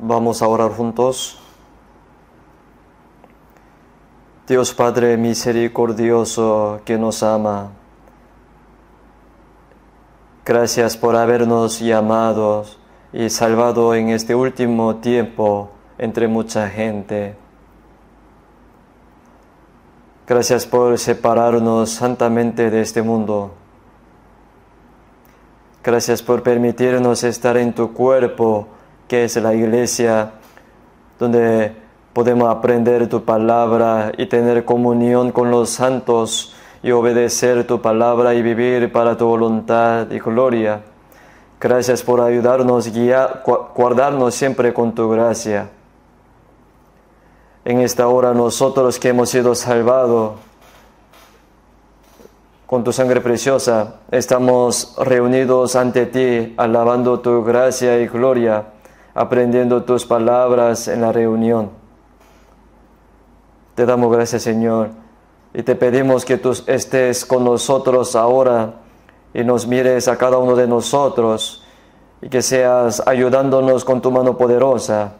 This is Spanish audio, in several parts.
Vamos a orar juntos. Dios Padre misericordioso que nos ama, gracias por habernos llamado y salvado en este último tiempo entre mucha gente. Gracias por separarnos santamente de este mundo. Gracias por permitirnos estar en tu cuerpo, que es la iglesia, donde podemos aprender tu palabra y tener comunión con los santos y obedecer tu palabra y vivir para tu voluntad y gloria. Gracias por ayudarnos, guardarnos siempre con tu gracia. En esta hora nosotros que hemos sido salvados con tu sangre preciosa, estamos reunidos ante ti, alabando tu gracia y gloria, aprendiendo tus palabras en la reunión. Te damos gracias, Señor, y te pedimos que tú estés con nosotros ahora y nos mires a cada uno de nosotros y que seas ayudándonos con tu mano poderosa.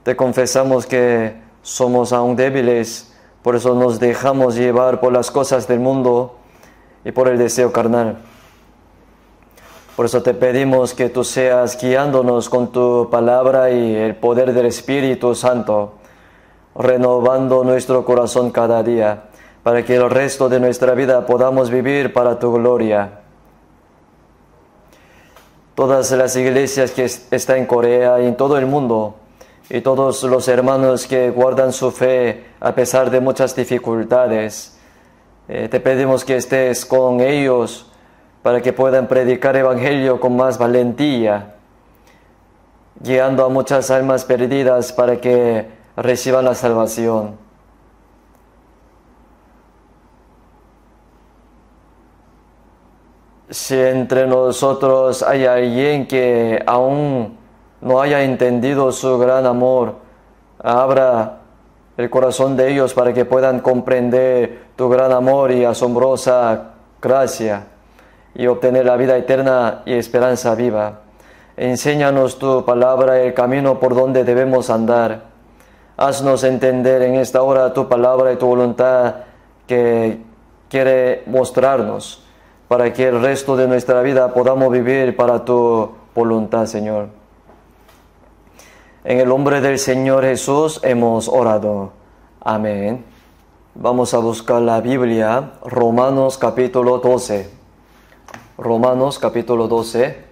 Te confesamos que somos aún débiles, por eso nos dejamos llevar por las cosas del mundo y por el deseo carnal. Por eso te pedimos que tú seas guiándonos con tu palabra y el poder del Espíritu Santo, renovando nuestro corazón cada día, para que el resto de nuestra vida podamos vivir para tu gloria. Todas las iglesias que están en Corea y en todo el mundo, y todos los hermanos que guardan su fe a pesar de muchas dificultades, te pedimos que estés con ellos para que puedan predicar el Evangelio con más valentía, guiando a muchas almas perdidas para que reciban la salvación. Si entre nosotros hay alguien que aún no haya entendido su gran amor, abra el corazón de ellos para que puedan comprender tu gran amor y asombrosa gracia y obtener la vida eterna y esperanza viva. Enséñanos tu palabra, el camino por donde debemos andar. Haznos entender en esta hora tu palabra y tu voluntad que quiere mostrarnos, para que el resto de nuestra vida podamos vivir para tu voluntad, Señor. En el nombre del Señor Jesús hemos orado. Amén. Vamos a buscar la Biblia, Romanos capítulo 12. Romanos capítulo 12.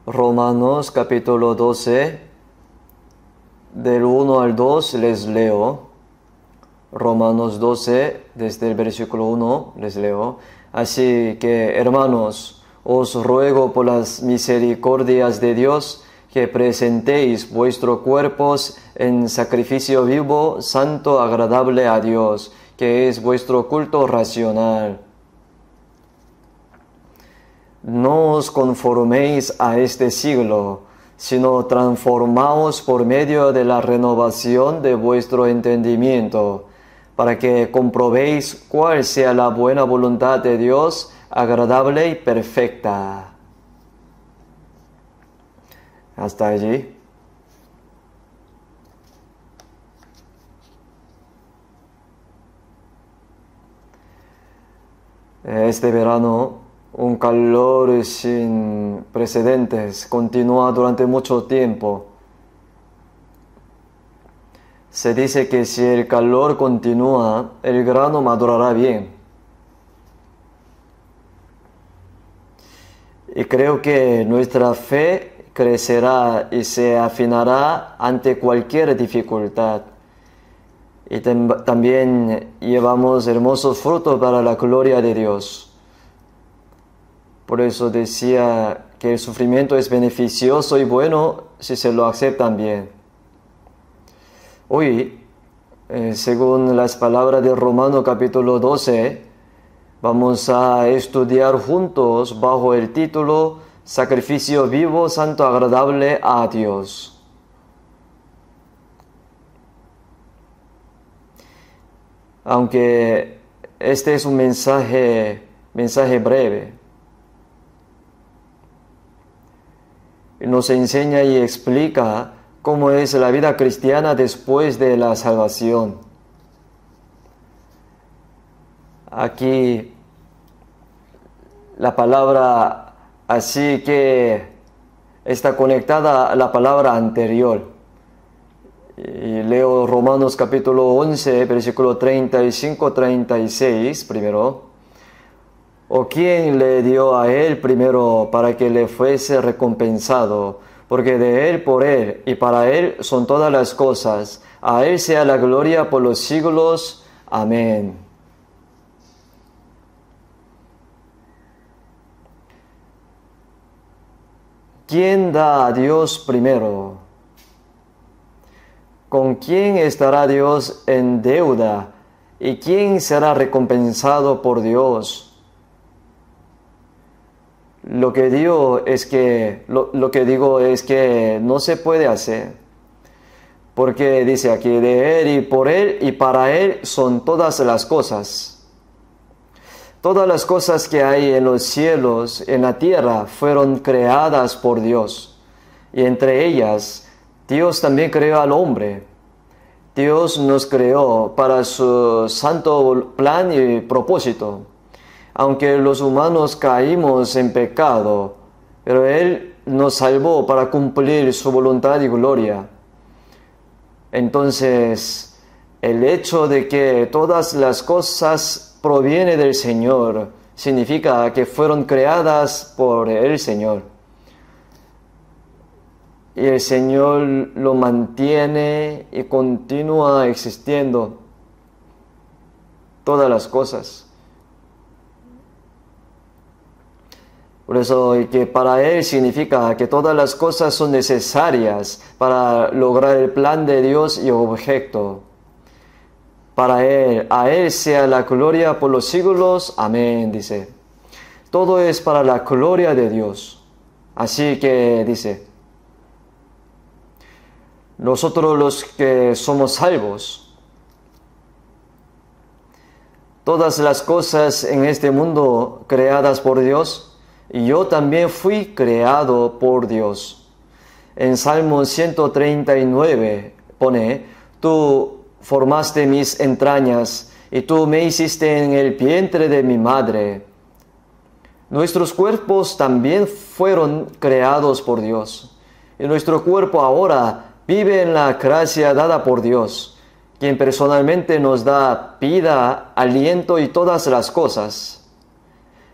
Romanos capítulo 12, del 1 al 2 les leo. Romanos 12, desde el versículo 1 les leo. Así que, hermanos, os ruego por las misericordias de Dios que presentéis vuestros cuerpos en sacrificio vivo, santo, agradable a Dios, que es vuestro culto racional. No os conforméis a este siglo, sino transformaos por medio de la renovación de vuestro entendimiento, para que comprobéis cuál sea la buena voluntad de Dios, agradable y perfecta. Hasta allí. Este verano, un calor sin precedentes continúa durante mucho tiempo. Se dice que si el calor continúa, el grano madurará bien. Y creo que nuestra fe crecerá y se afinará ante cualquier dificultad. Y también llevamos hermosos frutos para la gloria de Dios. Por eso decía que el sufrimiento es beneficioso y bueno si se lo aceptan bien. Hoy, según las palabras de Romanos capítulo 12, vamos a estudiar juntos bajo el título Sacrificio vivo, santo, agradable a Dios. aunque este es un mensaje breve. Nos enseña y explica cómo es la vida cristiana después de la salvación. Aquí la palabra así que está conectada a la palabra anterior. Y leo Romanos capítulo 11, versículo 35-36 primero. ¿O quién le dio a él primero para que le fuese recompensado? Porque de él, por él y para él son todas las cosas. A él sea la gloria por los siglos. Amén. ¿Quién da a Dios primero? ¿Con quién estará Dios en deuda? ¿Y quién será recompensado por Dios? Lo que digo es que no se puede hacer. Porque dice aquí, de Él y por Él y para Él son todas las cosas. Todas las cosas que hay en los cielos, en la tierra, fueron creadas por Dios. Y entre ellas, Dios también creó al hombre. Dios nos creó para su santo plan y propósito. Aunque los humanos caímos en pecado, pero Él nos salvó para cumplir su voluntad y gloria. Entonces, el hecho de que todas las cosas provienen del Señor significa que fueron creadas por el Señor. Y el Señor lo mantiene y continúa existiendo todas las cosas. Por eso, que para Él significa que todas las cosas son necesarias para lograr el plan de Dios y objeto. Para Él, a Él sea la gloria por los siglos. Amén, dice. Todo es para la gloria de Dios. Así que dice, nosotros los que somos salvos, todas las cosas en este mundo creadas por Dios, y yo también fui creado por Dios. En Salmo 139 pone, tú formaste mis entrañas y tú me hiciste en el vientre de mi madre. Nuestros cuerpos también fueron creados por Dios. Y nuestro cuerpo ahora vive en la gracia dada por Dios, quien personalmente nos da vida, aliento y todas las cosas.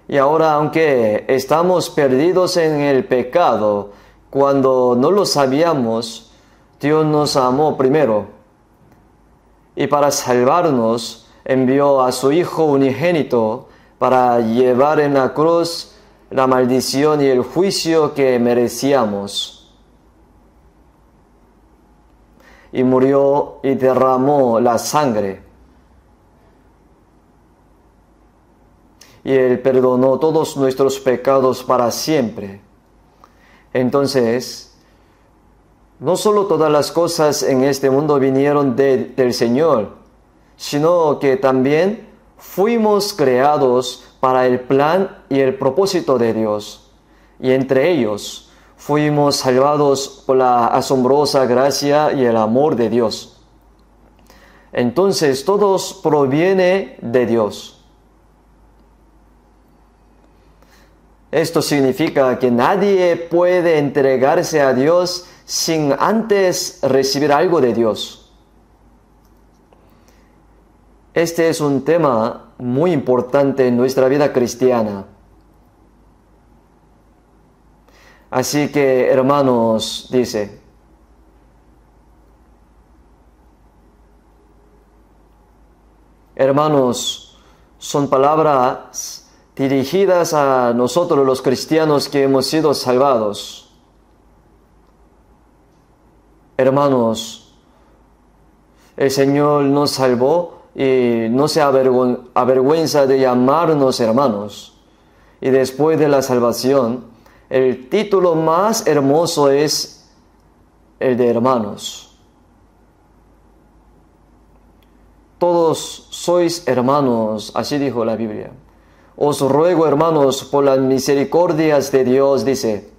Y ahora, aunque estamos perdidos en el pecado, cuando no lo sabíamos, Dios nos amó primero. Y para salvarnos, envió a su Hijo unigénito para llevar en la cruz la maldición y el juicio que merecíamos. Y murió y derramó la sangre. Y Él perdonó todos nuestros pecados para siempre. Entonces, no solo todas las cosas en este mundo vinieron del Señor, sino que también fuimos creados para el plan y el propósito de Dios. Y entre ellos, fuimos salvados por la asombrosa gracia y el amor de Dios. Entonces, todo proviene de Dios. Esto significa que nadie puede entregarse a Dios sin antes recibir algo de Dios. Este es un tema muy importante en nuestra vida cristiana. Así que, hermanos, dice, hermanos, son palabras dirigidas a nosotros los cristianos que hemos sido salvados. Hermanos, el Señor nos salvó y no se avergüenza de llamarnos hermanos. Y después de la salvación, el título más hermoso es el de hermanos. todos sois hermanos, así dijo la Biblia. Os ruego, hermanos, por las misericordias de Dios, dice.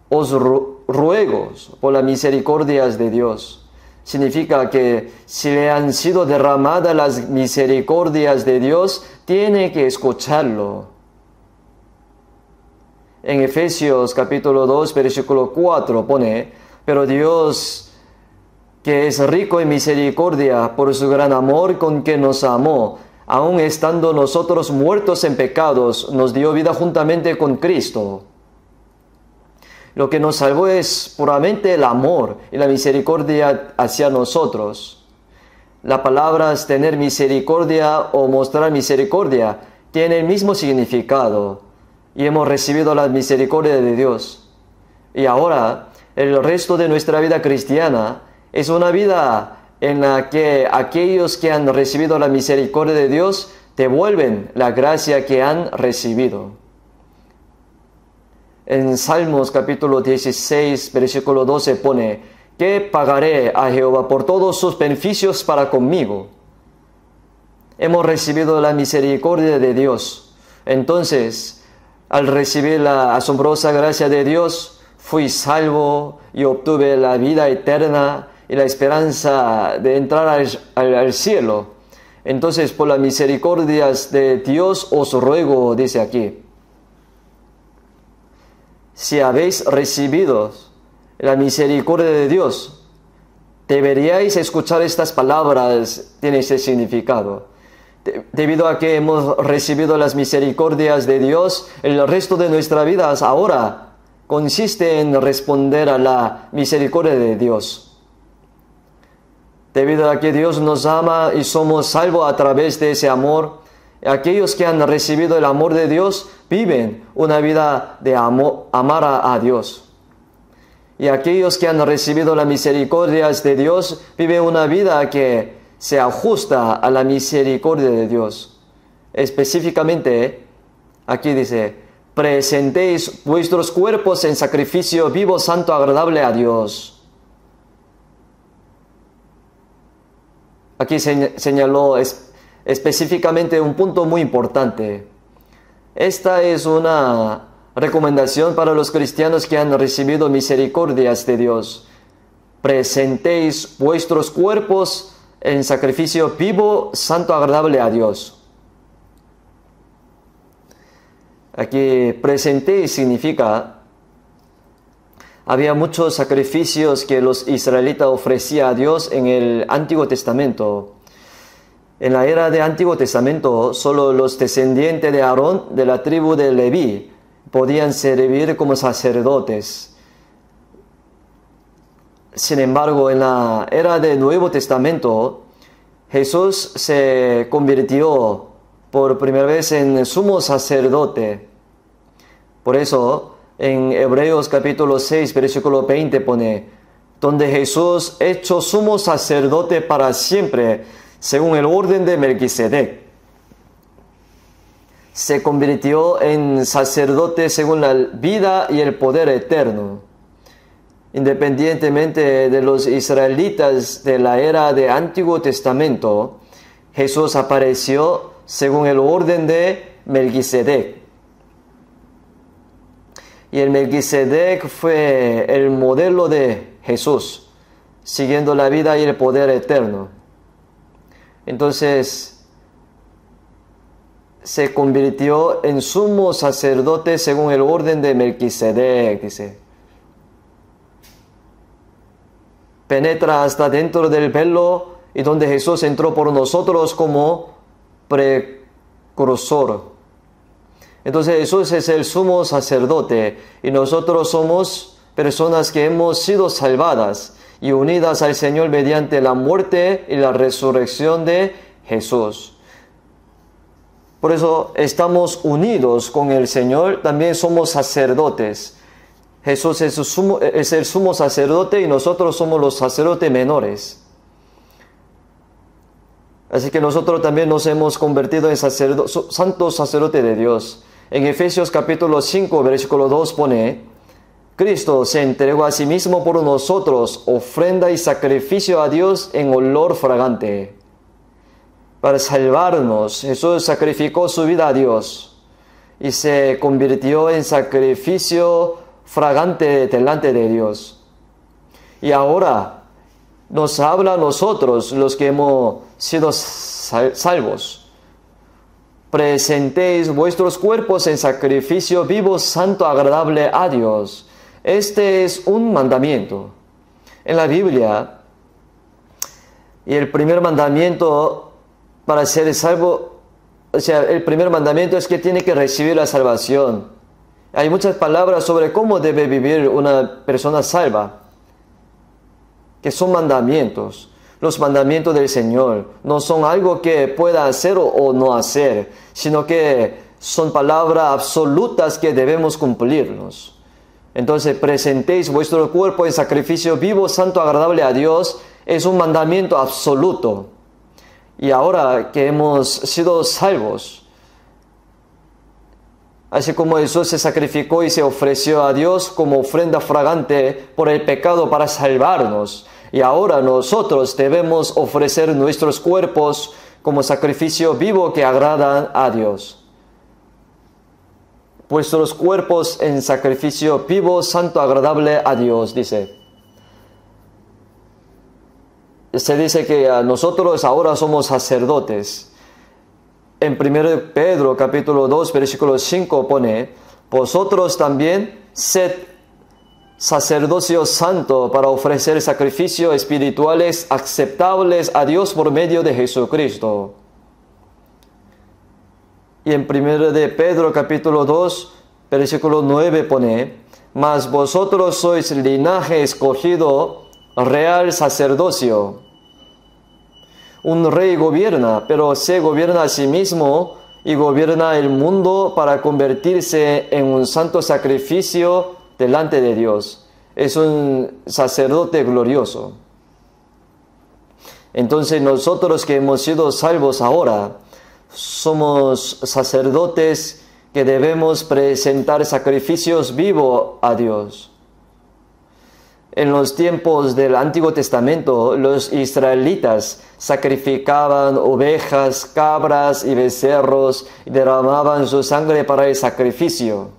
Os ruego por las misericordias de Dios. Significa que si le han sido derramadas las misericordias de Dios, tiene que escucharlo. En Efesios capítulo 2, versículo 4 pone, pero Dios, que es rico en misericordia por su gran amor con que nos amó, aun estando nosotros muertos en pecados, nos dio vida juntamente con Cristo. Lo que nos salvó es puramente el amor y la misericordia hacia nosotros. La palabra es tener misericordia o mostrar misericordia tiene el mismo significado y hemos recibido la misericordia de Dios. Y ahora, el resto de nuestra vida cristiana es una vida en la que aquellos que han recibido la misericordia de Dios devuelven la gracia que han recibido. En Salmos capítulo 16, versículo 12 pone, ¿qué pagaré a Jehová por todos sus beneficios para conmigo? Hemos recibido la misericordia de Dios. Entonces, al recibir la asombrosa gracia de Dios, fui salvo y obtuve la vida eterna y la esperanza de entrar al cielo. Entonces, por las misericordias de Dios os ruego, dice aquí, si habéis recibido la misericordia de Dios, deberíais escuchar estas palabras, tiene ese significado. Debido a que hemos recibido las misericordias de Dios, el resto de nuestra vida ahora consiste en responder a la misericordia de Dios. Debido a que Dios nos ama y somos salvos a través de ese amor, aquellos que han recibido el amor de Dios viven una vida de amar a Dios. Y aquellos que han recibido las misericordias de Dios viven una vida que se ajusta a la misericordia de Dios. Específicamente, aquí dice, presentéis vuestros cuerpos en sacrificio vivo, santo, agradable a Dios. Aquí señaló específicamente un punto muy importante. Esta es una recomendación para los cristianos que han recibido misericordias de Dios. Presentéis vuestros cuerpos en sacrificio vivo, santo, agradable a Dios. Aquí presentéis significa, había muchos sacrificios que los israelitas ofrecían a Dios en el Antiguo Testamento. En la era del Antiguo Testamento, solo los descendientes de Aarón, de la tribu de Leví, podían servir como sacerdotes. Sin embargo, en la era del Nuevo Testamento, Jesús se convirtió por primera vez en sumo sacerdote. Por eso, en Hebreos capítulo 6, versículo 20 pone, donde Jesús, hecho sumo sacerdote para siempre, según el orden de Melquisedec, se convirtió en sacerdote según la vida y el poder eterno. Independientemente de los israelitas de la era del Antiguo Testamento, Jesús apareció según el orden de Melquisedec. Y el Melquisedec fue el modelo de Jesús, siguiendo la vida y el poder eterno. Entonces, se convirtió en sumo sacerdote según el orden de Melquisedec, dice. Penetra hasta dentro del velo y donde Jesús entró por nosotros como precursor. Entonces Jesús es el sumo sacerdote y nosotros somos personas que hemos sido salvadas y unidas al Señor mediante la muerte y la resurrección de Jesús. Por eso estamos unidos con el Señor, también somos sacerdotes. Jesús es el sumo sacerdote y nosotros somos los sacerdotes menores. Así que nosotros también nos hemos convertido en santos sacerdotes de Dios. En Efesios capítulo 5, versículo 2 pone, Cristo se entregó a sí mismo por nosotros, ofrenda y sacrificio a Dios en olor fragante. para salvarnos. Jesús sacrificó su vida a Dios y se convirtió en sacrificio fragante delante de Dios. Y ahora nos habla a nosotros, los que hemos sido salvos. Presentéis vuestros cuerpos en sacrificio vivo, santo, agradable a Dios. Este es un mandamiento. En la Biblia, y el primer mandamiento para ser salvo, el primer mandamiento es que tiene que recibir la salvación. Hay muchas palabras sobre cómo debe vivir una persona salva, que son mandamientos. Los mandamientos del Señor no son algo que pueda hacer o no hacer, sino que son palabras absolutas que debemos cumplirnos. Entonces, presentéis vuestro cuerpo en sacrificio vivo, santo, agradable a Dios, es un mandamiento absoluto. Y ahora que hemos sido salvos, así como Jesús se sacrificó y se ofreció a Dios como ofrenda fragante por el pecado para salvarnos, y ahora nosotros debemos ofrecer nuestros cuerpos como sacrificio vivo que agradan a Dios. Vuestros cuerpos en sacrificio vivo, santo, agradable a Dios, dice. Se dice que nosotros ahora somos sacerdotes. En 1 Pedro capítulo 2, versículo 5 pone, vosotros también sed sacerdocio santo para ofrecer sacrificios espirituales aceptables a Dios por medio de Jesucristo. Y en 1 Pedro capítulo 2, versículo 9 pone, mas vosotros sois linaje escogido, real sacerdocio. Un rey gobierna, pero se gobierna a sí mismo y gobierna el mundo para convertirse en un santo sacrificio delante de Dios. Es un sacerdote glorioso. Entonces nosotros que hemos sido salvos ahora, somos sacerdotes que debemos presentar sacrificios vivos a Dios. En los tiempos del Antiguo Testamento, los israelitas sacrificaban ovejas, cabras y becerros y derramaban su sangre para el sacrificio.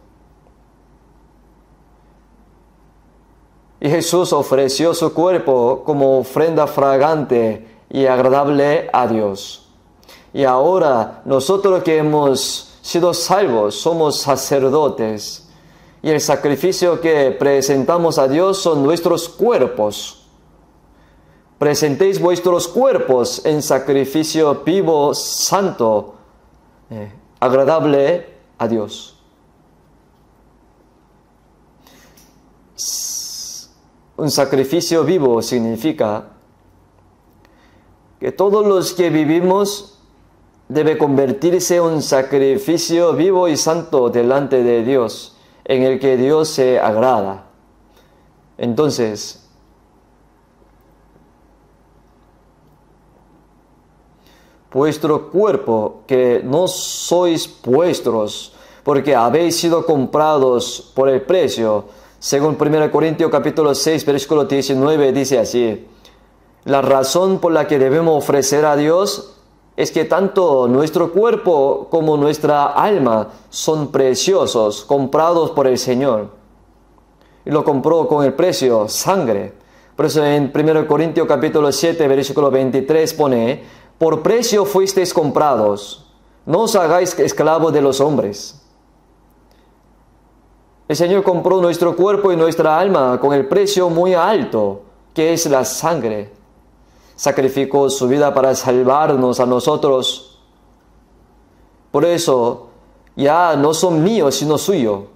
Y Jesús ofreció su cuerpo como ofrenda fragante y agradable a Dios. Y ahora nosotros que hemos sido salvos somos sacerdotes. Y el sacrificio que presentamos a Dios son nuestros cuerpos. Presentéis vuestros cuerpos en sacrificio vivo, santo, agradable a Dios. Un sacrificio vivo significa que todos los que vivimos debe convertirse en un sacrificio vivo y santo delante de Dios, en el que Dios se agrada. Entonces, vuestro cuerpo, que no sois vuestros, porque habéis sido comprados por el precio, según 1 Corintios capítulo 6, versículo 19, dice así, la razón por la que debemos ofrecer a Dios es que tanto nuestro cuerpo como nuestra alma son preciosos, comprados por el Señor. Y lo compró con el precio, sangre. Por eso en 1 Corintios capítulo 7, versículo 23 pone, por precio fuisteis comprados, no os hagáis esclavos de los hombres. El Señor compró nuestro cuerpo y nuestra alma con el precio muy alto, que es la sangre. Sacrificó su vida para salvarnos a nosotros. Por eso, ya no son míos, sino suyo.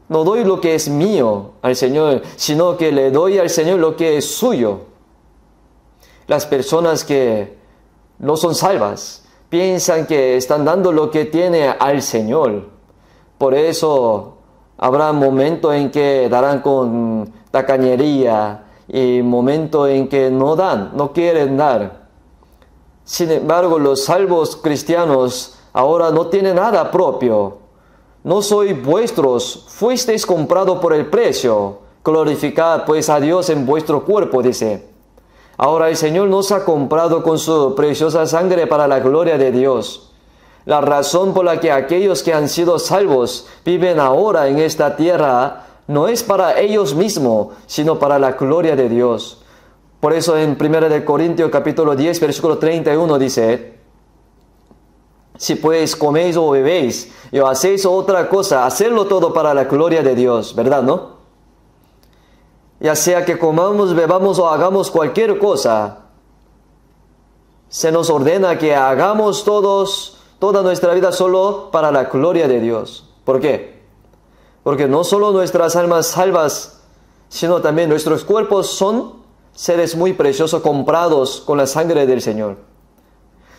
No doy lo que es mío al Señor, sino que le doy al Señor lo que es suyo. Las personas que no son salvas piensan que están dando lo que tiene al Señor. Por eso habrá momentos en que darán con tacañería y momentos en que no dan, no quieren dar. Sin embargo, los salvos cristianos ahora no tienen nada propio. No sois vuestros, fuisteis comprados por el precio. Glorificad pues a Dios en vuestro cuerpo, dice. Ahora el Señor nos ha comprado con su preciosa sangre para la gloria de Dios. La razón por la que aquellos que han sido salvos viven ahora en esta tierra no es para ellos mismos, sino para la gloria de Dios. Por eso en 1 Corintios capítulo 10, versículo 31 dice: si pues coméis o bebéis o hacéis otra cosa, hacedlo todo para la gloria de Dios, ¿verdad, no? Ya sea que comamos, bebamos o hagamos cualquier cosa, se nos ordena que hagamos toda nuestra vida solo para la gloria de Dios. ¿Por qué? Porque no solo nuestras almas salvas, sino también nuestros cuerpos son seres muy preciosos comprados con la sangre del Señor.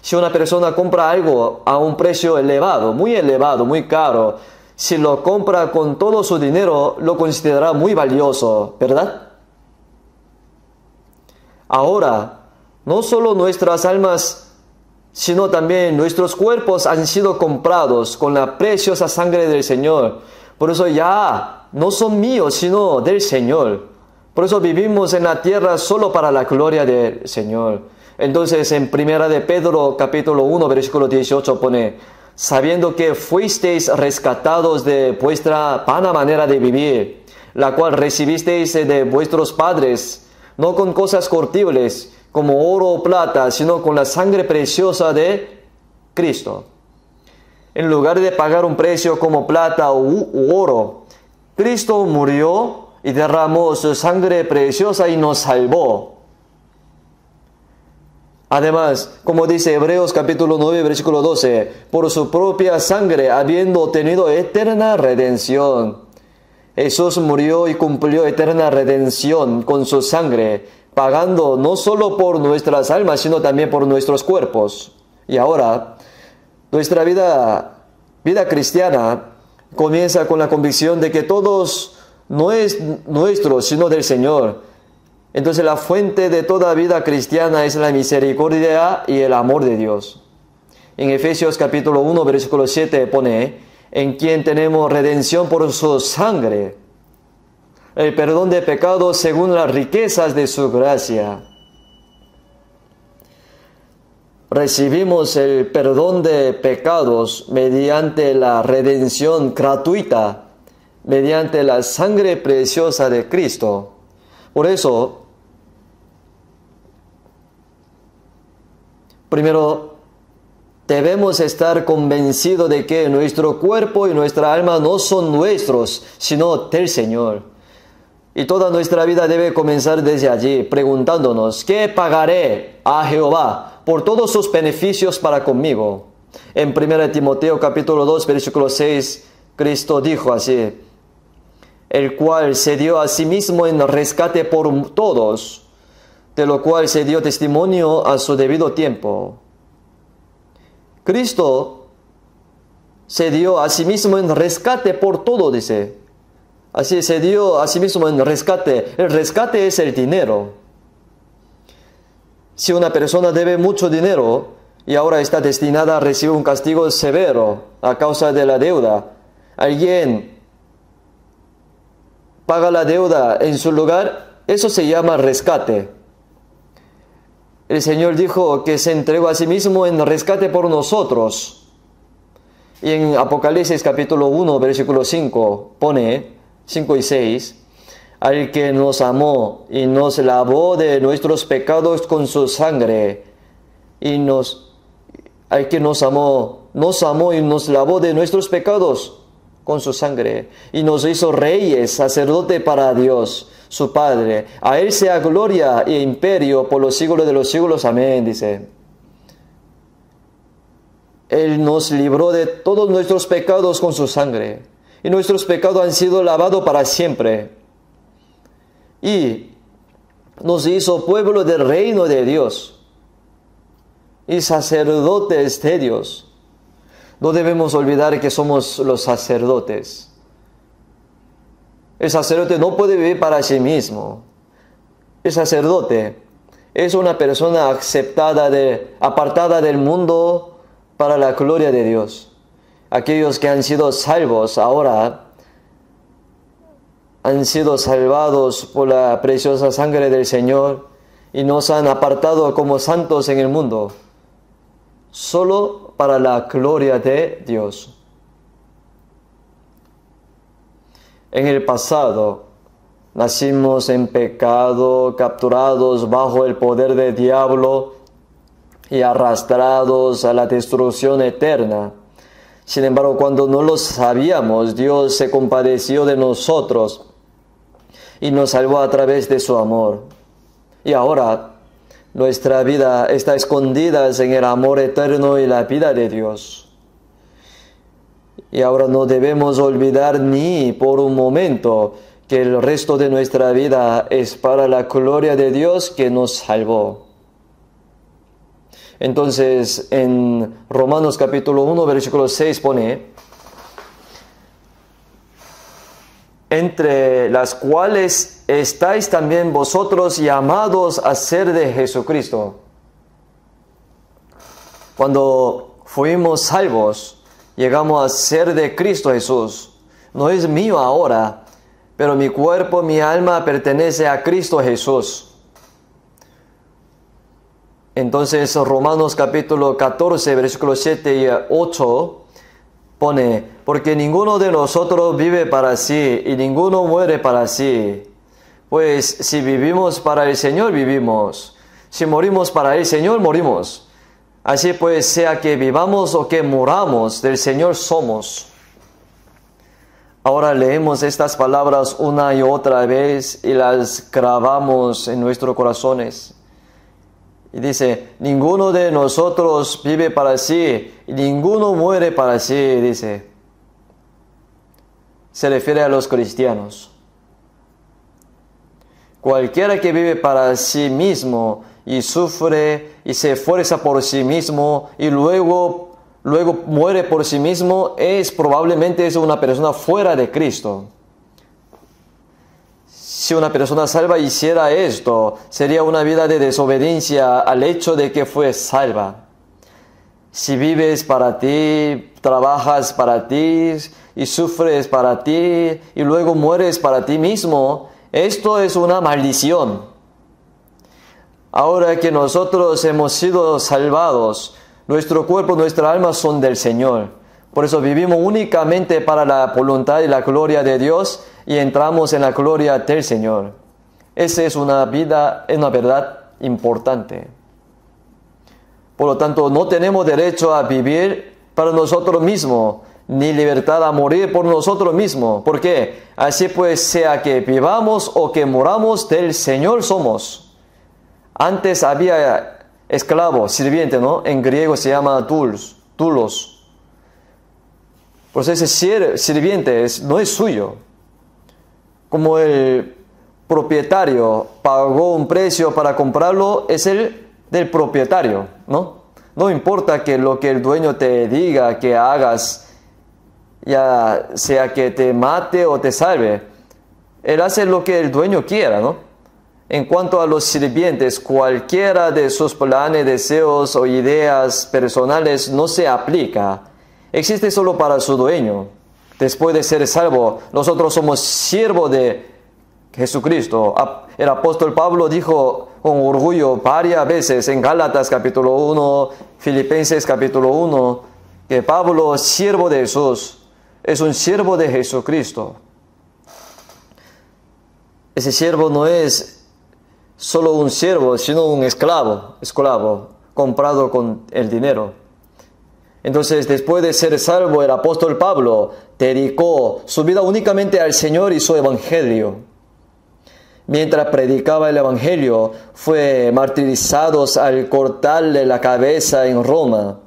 Si una persona compra algo a un precio elevado, muy caro, si lo compra con todo su dinero, lo considerará muy valioso, ¿verdad? Ahora, no solo nuestras almas, sino también nuestros cuerpos han sido comprados con la preciosa sangre del Señor. Por eso ya no son míos, sino del Señor. Por eso vivimos en la tierra solo para la gloria del Señor. Entonces en 1 de Pedro capítulo 1 versículo 18 pone: sabiendo que fuisteis rescatados de vuestra vana manera de vivir, la cual recibisteis de vuestros padres, no con cosas corruptibles como oro o plata, sino con la sangre preciosa de Cristo. En lugar de pagar un precio como plata u oro, Cristo murió y derramó su sangre preciosa y nos salvó. Además, como dice Hebreos capítulo 9, versículo 12, por su propia sangre, habiendo obtenido eterna redención. Jesús murió y cumplió eterna redención con su sangre, pagando no solo por nuestras almas, sino también por nuestros cuerpos. Y ahora, nuestra vida cristiana comienza con la convicción de que todos no es nuestro, sino del Señor. Entonces la fuente de toda vida cristiana es la misericordia y el amor de Dios. En Efesios capítulo 1, versículo 7 pone: en quien tenemos redención por su sangre, el perdón de pecados según las riquezas de su gracia. Recibimos el perdón de pecados mediante la redención gratuita, mediante la sangre preciosa de Cristo. Por eso, primero, debemos estar convencidos de que nuestro cuerpo y nuestra alma no son nuestros, sino del Señor. Y toda nuestra vida debe comenzar desde allí, preguntándonos: ¿qué pagaré a Jehová por todos sus beneficios para conmigo? En 1 Timoteo capítulo 2, versículo 6, Cristo dijo así: el cual se dio a sí mismo en rescate por todos, de lo cual se dio testimonio a su debido tiempo. Cristo se dio a sí mismo en rescate por todo, dice. Así se dio a sí mismo en rescate. El rescate es el dinero. Si una persona debe mucho dinero y ahora está destinada a recibir un castigo severo a causa de la deuda, alguien paga la deuda en su lugar, eso se llama rescate. El Señor dijo que se entregó a sí mismo en rescate por nosotros. Y en Apocalipsis capítulo 1, versículo 5, pone 5 y 6, al que nos amó y nos lavó de nuestros pecados con su sangre, al que nos amó y nos lavó de nuestros pecados con su sangre, y nos hizo reyes, sacerdote para Dios, su Padre. A Él sea gloria e imperio por los siglos de los siglos. Amén, dice. Él nos libró de todos nuestros pecados con su sangre, y nuestros pecados han sido lavados para siempre. Y nos hizo pueblo del reino de Dios y sacerdotes de Dios. No debemos olvidar que somos los sacerdotes. El sacerdote no puede vivir para sí mismo. El sacerdote es una persona apartada del mundo para la gloria de Dios. Aquellos que han sido salvos ahora han sido salvados por la preciosa sangre del Señor y nos han apartado como santos en el mundo, solo para la gloria de Dios. En el pasado, nacimos en pecado, capturados bajo el poder del diablo y arrastrados a la destrucción eterna. Sin embargo, cuando no lo sabíamos, Dios se compadeció de nosotros y nos salvó a través de su amor. Y ahora, nuestra vida está escondida en el amor eterno y la vida de Dios. Y ahora no debemos olvidar ni por un momento que el resto de nuestra vida es para la gloria de Dios que nos salvó. Entonces, en Romanos capítulo 1, versículo 6 pone: entre las cuales estáis también vosotros llamados a ser de Jesucristo. Cuando fuimos salvos, llegamos a ser de Cristo Jesús. No es mío ahora, pero mi cuerpo, mi alma pertenece a Cristo Jesús. Entonces, Romanos capítulo 14, versículos 7 y 8 pone: porque ninguno de nosotros vive para sí y ninguno muere para sí. Pues si vivimos para el Señor, vivimos. Si morimos para el Señor, morimos. Así pues, sea que vivamos o que muramos, del Señor somos. Ahora leemos estas palabras una y otra vez y las grabamos en nuestros corazones. Y dice: ninguno de nosotros vive para sí y ninguno muere para sí, dice. Se refiere a los cristianos. Cualquiera que vive para sí mismo y sufre y se esfuerza por sí mismo y luego muere por sí mismo, probablemente es una persona fuera de Cristo. Si una persona salva hiciera esto, sería una vida de desobediencia al hecho de que fue salva. Si vives para ti, trabajas para ti y sufres para ti y luego mueres para ti mismo, esto es una maldición. Ahora que nosotros hemos sido salvados, nuestro cuerpo, nuestra alma son del Señor. Por eso vivimos únicamente para la voluntad y la gloria de Dios y entramos en la gloria del Señor. Esa es una verdad importante. Por lo tanto, no tenemos derecho a vivir para nosotros mismos, ni libertad a morir por nosotros mismos. ¿Por qué? Así pues, sea que vivamos o que moramos, del Señor somos. Antes había esclavo, sirviente, ¿no? En griego se llama doulos. Pues ese sirviente no es suyo. Como el propietario pagó un precio para comprarlo, es el del propietario, ¿no? No importa que lo que el dueño te diga que hagas, ya sea que te mate o te salve, él hace lo que el dueño quiera, ¿no? En cuanto a los sirvientes, cualquiera de sus planes, deseos o ideas personales no se aplica. Existe solo para su dueño. Después de ser salvo, nosotros somos siervos de Jesucristo. El apóstol Pablo dijo con orgullo varias veces en Gálatas capítulo 1, Filipenses capítulo 1, que Pablo, siervo de Jesús, es un siervo de Jesucristo. Ese siervo no es solo un siervo, sino un esclavo, comprado con el dinero. Entonces, después de ser salvo, el apóstol Pablo dedicó su vida únicamente al Señor y su evangelio. Mientras predicaba el evangelio, fue martirizado al cortarle la cabeza en Roma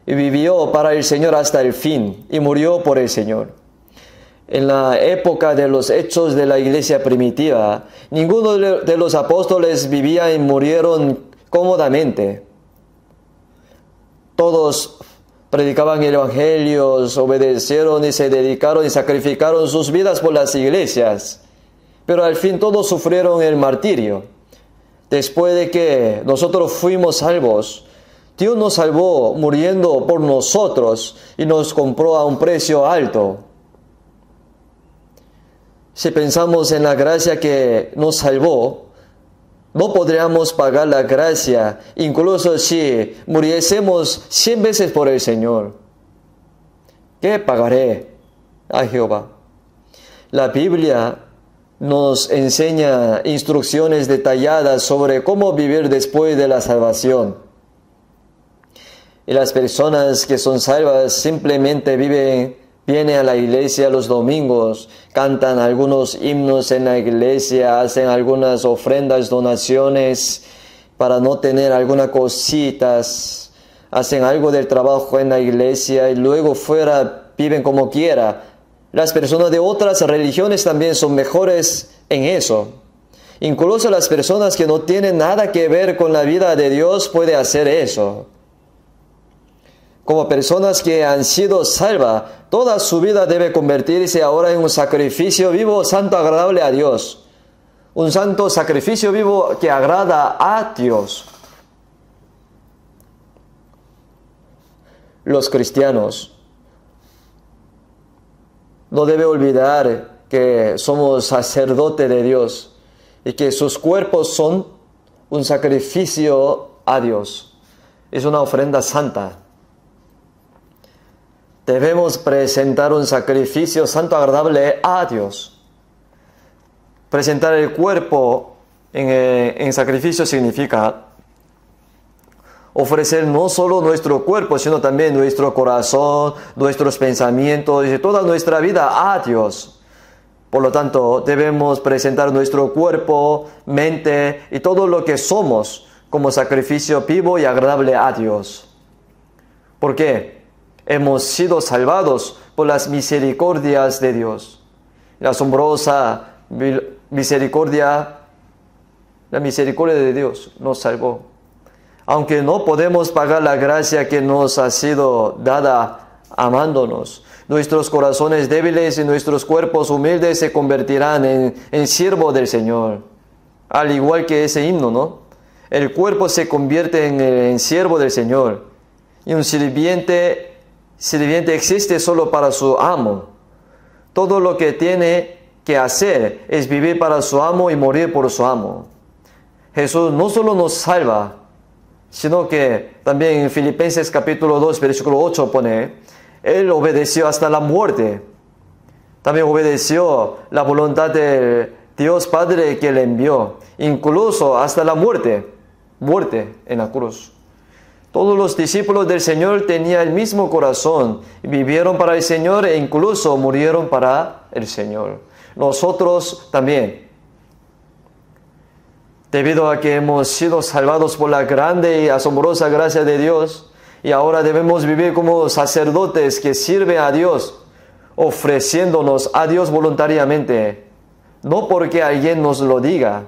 y vivió para el Señor hasta el fin y murió por el Señor. En la época de los hechos de la iglesia primitiva, ninguno de los apóstoles vivía y murieron cómodamente. Todos predicaban el evangelio, obedecieron y se dedicaron y sacrificaron sus vidas por las iglesias. Pero al fin todos sufrieron el martirio. Después de que nosotros fuimos salvos, Dios nos salvó muriendo por nosotros y nos compró a un precio alto. Si pensamos en la gracia que nos salvó, No podríamos pagar la gracia, incluso si muriésemos 100 veces por el Señor. ¿Qué pagaré a Jehová? La Biblia nos enseña instrucciones detalladas sobre cómo vivir después de la salvación. Y las personas que son salvas simplemente vienen a la iglesia los domingos, cantan algunos himnos en la iglesia, hacen algunas ofrendas, donaciones para no tener algunas cositas, hacen algo del trabajo en la iglesia y luego fuera viven como quiera. Las personas de otras religiones también son mejores en eso. Incluso las personas que no tienen nada que ver con la vida de Dios pueden hacer eso. Como personas que han sido salvas, toda su vida debe convertirse ahora en un sacrificio vivo, santo, agradable a Dios. Un santo sacrificio vivo que agrada a Dios. Los cristianos no deben olvidar que somos sacerdotes de Dios y que sus cuerpos son un sacrificio a Dios. Es una ofrenda santa. Debemos presentar un sacrificio santo agradable a Dios. Presentar el cuerpo en sacrificio significa ofrecer no solo nuestro cuerpo, sino también nuestro corazón, nuestros pensamientos y toda nuestra vida a Dios. Por lo tanto, debemos presentar nuestro cuerpo, mente y todo lo que somos como sacrificio vivo y agradable a Dios. ¿Por qué? Hemos sido salvados por las misericordias de Dios. La asombrosa misericordia, la misericordia de Dios nos salvó. Aunque no podemos pagar la gracia que nos ha sido dada amándonos, nuestros corazones débiles y nuestros cuerpos humildes se convertirán en siervos del Señor. Al igual que ese himno, ¿no? El cuerpo se convierte en siervo del Señor. Y un sirviente existe solo para su amo. Todo lo que tiene que hacer es vivir para su amo y morir por su amo. Jesús no solo nos salva, sino que también en Filipenses capítulo 2, versículo 8 pone, Él obedeció hasta la muerte. También obedeció la voluntad de Dios Padre que le envió, incluso hasta la muerte en la cruz. Todos los discípulos del Señor tenían el mismo corazón, vivieron para el Señor e incluso murieron para el Señor. Nosotros también. Debido a que hemos sido salvados por la grande y asombrosa gracia de Dios, y ahora debemos vivir como sacerdotes que sirven a Dios, ofreciéndonos a Dios voluntariamente, no porque alguien nos lo diga.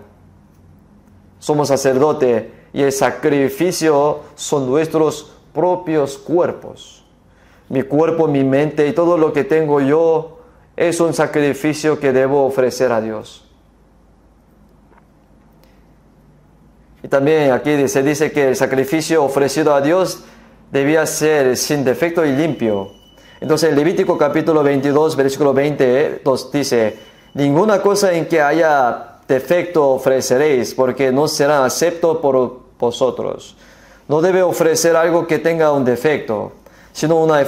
Somos sacerdotes y el sacrificio son nuestros propios cuerpos. Mi cuerpo, mi mente y todo lo que tengo yo es un sacrificio que debo ofrecer a Dios. Y también aquí se dice que el sacrificio ofrecido a Dios debía ser sin defecto y limpio. Entonces en Levítico capítulo 22, versículo 20 nos dice, ninguna cosa en que haya defecto ofreceréis, porque no será acepto por vosotros. No debe ofrecer algo que tenga un defecto, sino una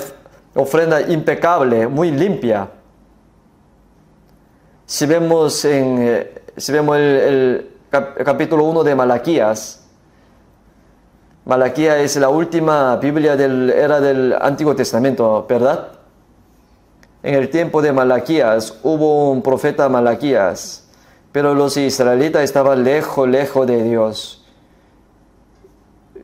ofrenda impecable, muy limpia. Si vemos el capítulo 1 de Malaquías, Malaquías es la última Biblia era del Antiguo Testamento, ¿verdad? En el tiempo de Malaquías hubo un profeta Malaquías, pero los israelitas estaban lejos de Dios.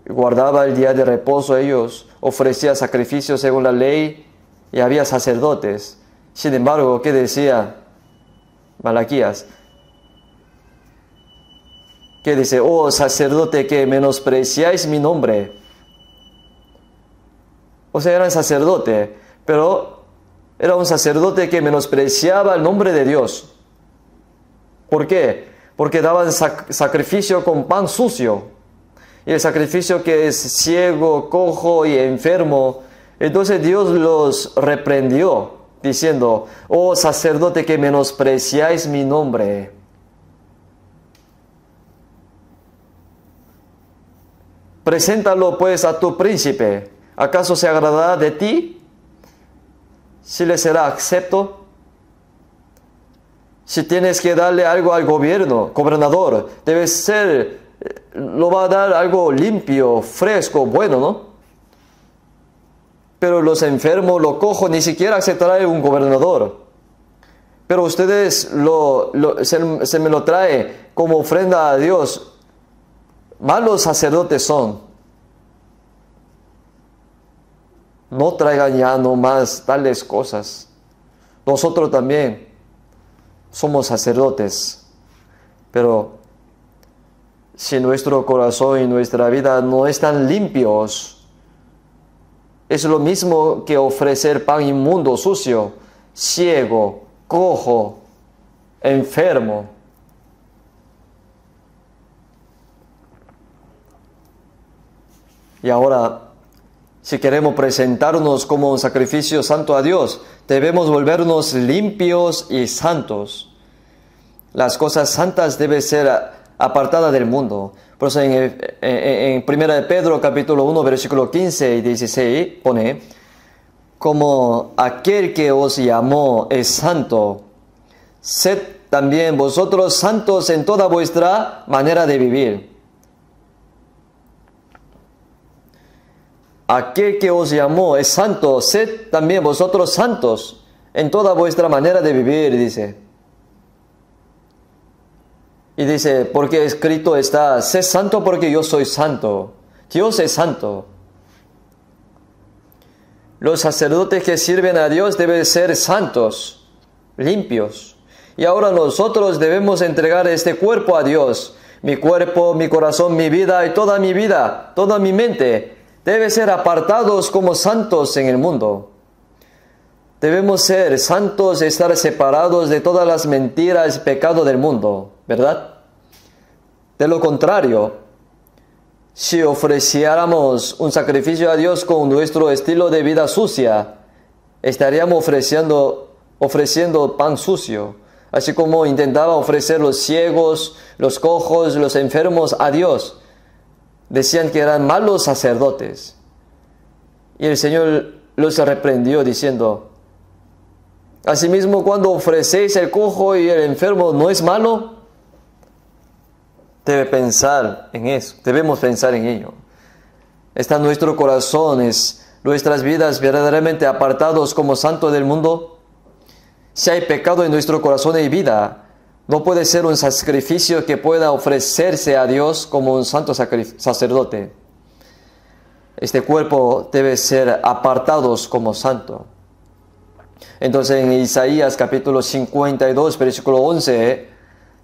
Guardaba el día de reposo ellos, ofrecía sacrificios según la ley y había sacerdotes. Sin embargo, ¿qué decía Malaquías? ¿Qué dice? Oh sacerdote que menospreciáis mi nombre. O sea, era sacerdote, pero era un sacerdote que menospreciaba el nombre de Dios. ¿Por qué? Porque daban sacrificio con pan sucio. Y el sacrificio que es ciego, cojo y enfermo. Entonces Dios los reprendió, diciendo, oh sacerdote que menospreciáis mi nombre. Preséntalo pues a tu príncipe. ¿Acaso se agradará de ti? Si le será acepto. Si tienes que darle algo al gobernador, debe ser, lo va a dar algo limpio, fresco, bueno, ¿no? Pero los enfermos, los cojos, ni siquiera aceptará un gobernador. Pero ustedes se me lo trae como ofrenda a Dios. Malos sacerdotes son. No traigan ya no más tales cosas. Nosotros también somos sacerdotes. Pero si nuestro corazón y nuestra vida no están limpios, es lo mismo que ofrecer pan inmundo, sucio, ciego, cojo, enfermo. Y ahora, si queremos presentarnos como un sacrificio santo a Dios, debemos volvernos limpios y santos. Las cosas santas deben ser apartadas del mundo. Por eso en 1 de Pedro capítulo 1 versículo 15 y 16 pone: como aquel que os llamó es santo, sed también vosotros santos en toda vuestra manera de vivir. Aquel que os llamó es santo, sed también vosotros santos en toda vuestra manera de vivir, dice. Y dice, porque escrito está, sed santo porque yo soy santo. Dios es santo. Los sacerdotes que sirven a Dios deben ser santos, limpios. Y ahora nosotros debemos entregar este cuerpo a Dios. Mi cuerpo, mi corazón, mi vida, toda mi mente debe ser apartados como santos en el mundo. Debemos ser santos, estar separados de todas las mentiras y pecados del mundo, ¿verdad? De lo contrario, si ofreciéramos un sacrificio a Dios con nuestro estilo de vida sucia, estaríamos ofreciendo pan sucio, así como intentaba ofrecer los ciegos, los cojos, los enfermos a Dios. Decían que eran malos sacerdotes. Y el Señor los reprendió diciendo: asimismo, cuando ofrecéis el cojo y el enfermo, ¿no es malo? Debemos pensar en eso, debemos pensar en ello. ¿Están nuestros corazones, nuestras vidas verdaderamente apartados como santos del mundo? Si hay pecado en nuestro corazón y vida, no puede ser un sacrificio que pueda ofrecerse a Dios como un santo sacerdote. Este cuerpo debe ser apartados como santo. Entonces en Isaías capítulo 52, versículo 11,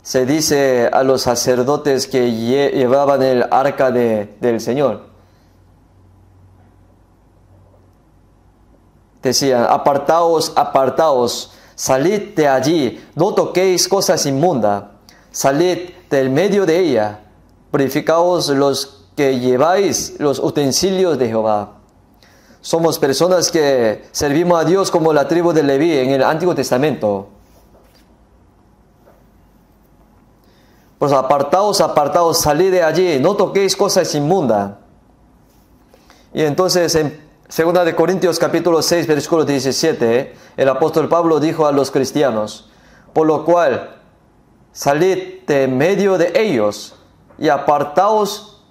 se dice a los sacerdotes que llevaban el arca del Señor. Decían: apartaos, apartaos, salid de allí, no toquéis cosas inmundas, salid del medio de ella, purificaos los que lleváis los utensilios de Jehová. Somos personas que servimos a Dios como la tribu de Leví en el Antiguo Testamento. Pues apartaos, apartaos, salid de allí, no toquéis cosas inmundas. Y entonces en 2 de Corintios capítulo 6, versículo 17, el apóstol Pablo dijo a los cristianos: por lo cual, salid de medio de ellos y apartaos,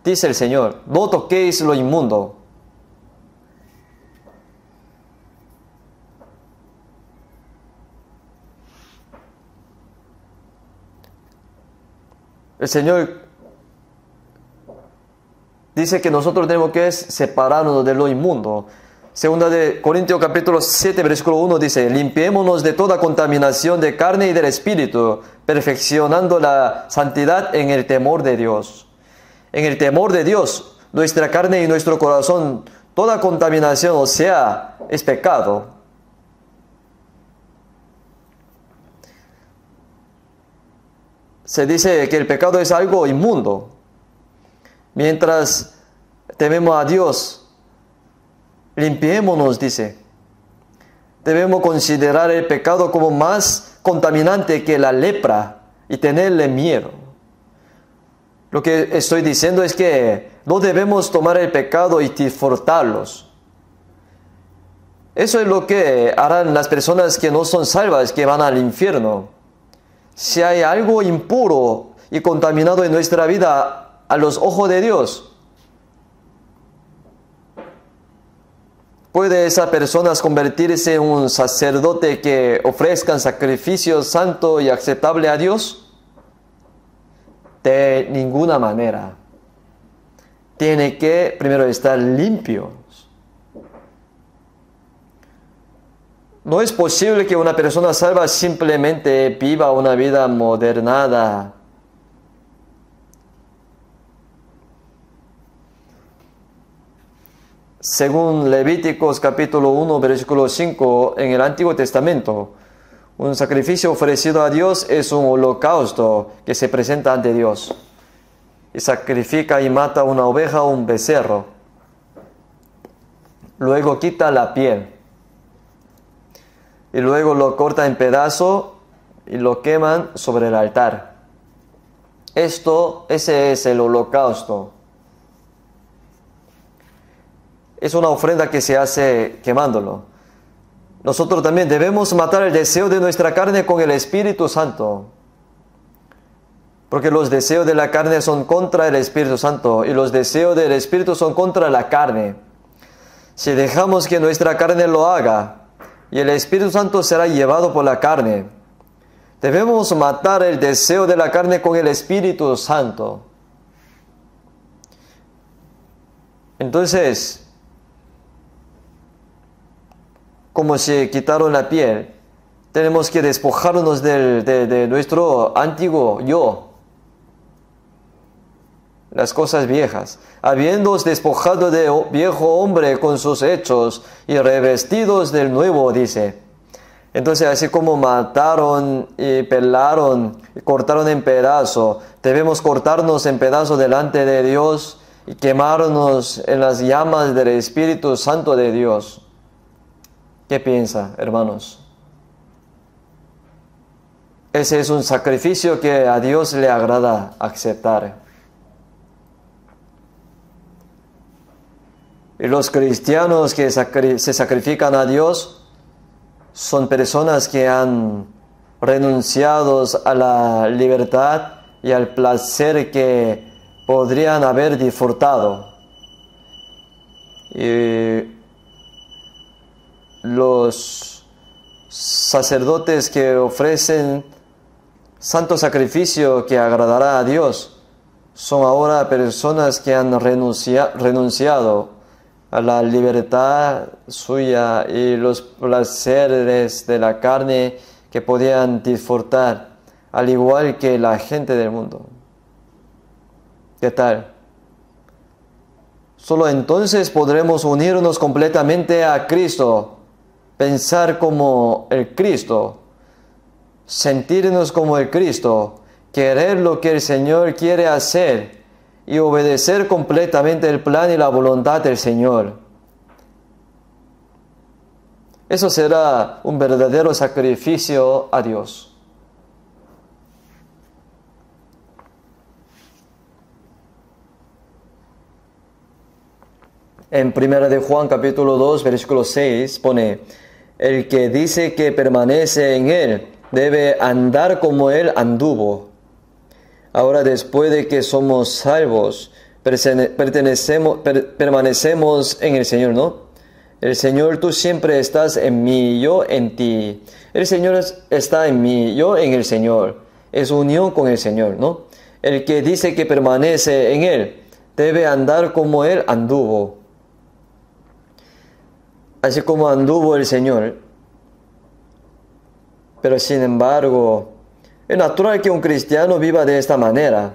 dice el Señor, no toquéis lo inmundo. El Señor dice que nosotros tenemos que separarnos de lo inmundo. 2 de Corintios capítulo 7, versículo 1 dice: limpiémonos de toda contaminación de carne y del espíritu, perfeccionando la santidad en el temor de Dios. En el temor de Dios, nuestra carne y nuestro corazón, toda contaminación, o sea, es pecado. Se dice que el pecado es algo inmundo. Mientras tememos a Dios, limpiémonos, dice. Debemos considerar el pecado como más contaminante que la lepra y tenerle miedo. Lo que estoy diciendo es que no debemos tomar el pecado y disfrutarlos. Eso es lo que harán las personas que no son salvas, que van al infierno. Si hay algo impuro y contaminado en nuestra vida a los ojos de Dios, ¿puede esa persona convertirse en un sacerdote que ofrezca sacrificio santo y aceptable a Dios? De ninguna manera. Tiene que primero estar limpio. No es posible que una persona salva simplemente viva una vida modernada. Según Levíticos capítulo 1, versículo 5, en el Antiguo Testamento, un sacrificio ofrecido a Dios es un holocausto que se presenta ante Dios. Y sacrifica y mata una oveja o un becerro. Luego quita la piel. Y luego lo corta en pedazos y lo queman sobre el altar. Ese es el holocausto. Es una ofrenda que se hace quemándolo. Nosotros también debemos matar el deseo de nuestra carne con el Espíritu Santo. Porque los deseos de la carne son contra el Espíritu Santo y los deseos del Espíritu son contra la carne. Si dejamos que nuestra carne lo haga, y el Espíritu Santo será llevado por la carne. Debemos matar el deseo de la carne con el Espíritu Santo. Entonces, como se quitaron la piel, tenemos que despojarnos de nuestro antiguo yo. Las cosas viejas, habiéndoos despojado de viejo hombre con sus hechos y revestidos del nuevo, dice. Entonces, así como mataron y pelaron y cortaron en pedazos, debemos cortarnos en pedazos delante de Dios y quemarnos en las llamas del Espíritu Santo de Dios. ¿Qué piensa, hermanos? Ese es un sacrificio que a Dios le agrada aceptar. Y los cristianos que se sacrifican a Dios son personas que han renunciado a la libertad y al placer que podrían haber disfrutado. Y los sacerdotes que ofrecen santo sacrificio que agradará a Dios son ahora personas que han renunciado a la libertad suya y los placeres de la carne que podían disfrutar, al igual que la gente del mundo. ¿Qué tal? Solo entonces podremos unirnos completamente a Cristo, pensar como el Cristo, sentirnos como el Cristo, querer lo que el Señor quiere hacer y obedecer completamente el plan y la voluntad del Señor. Eso será un verdadero sacrificio a Dios. En 1 de Juan capítulo 2, versículo 6 pone: el que dice que permanece en Él debe andar como Él anduvo. Ahora, después de que somos salvos, permanecemos en el Señor, ¿no? El Señor, tú siempre estás en mí, yo en ti. El Señor está en mí, yo en el Señor. Es unión con el Señor, ¿no? El que dice que permanece en Él debe andar como Él anduvo. Así como anduvo el Señor. Pero sin embargo, es natural que un cristiano viva de esta manera.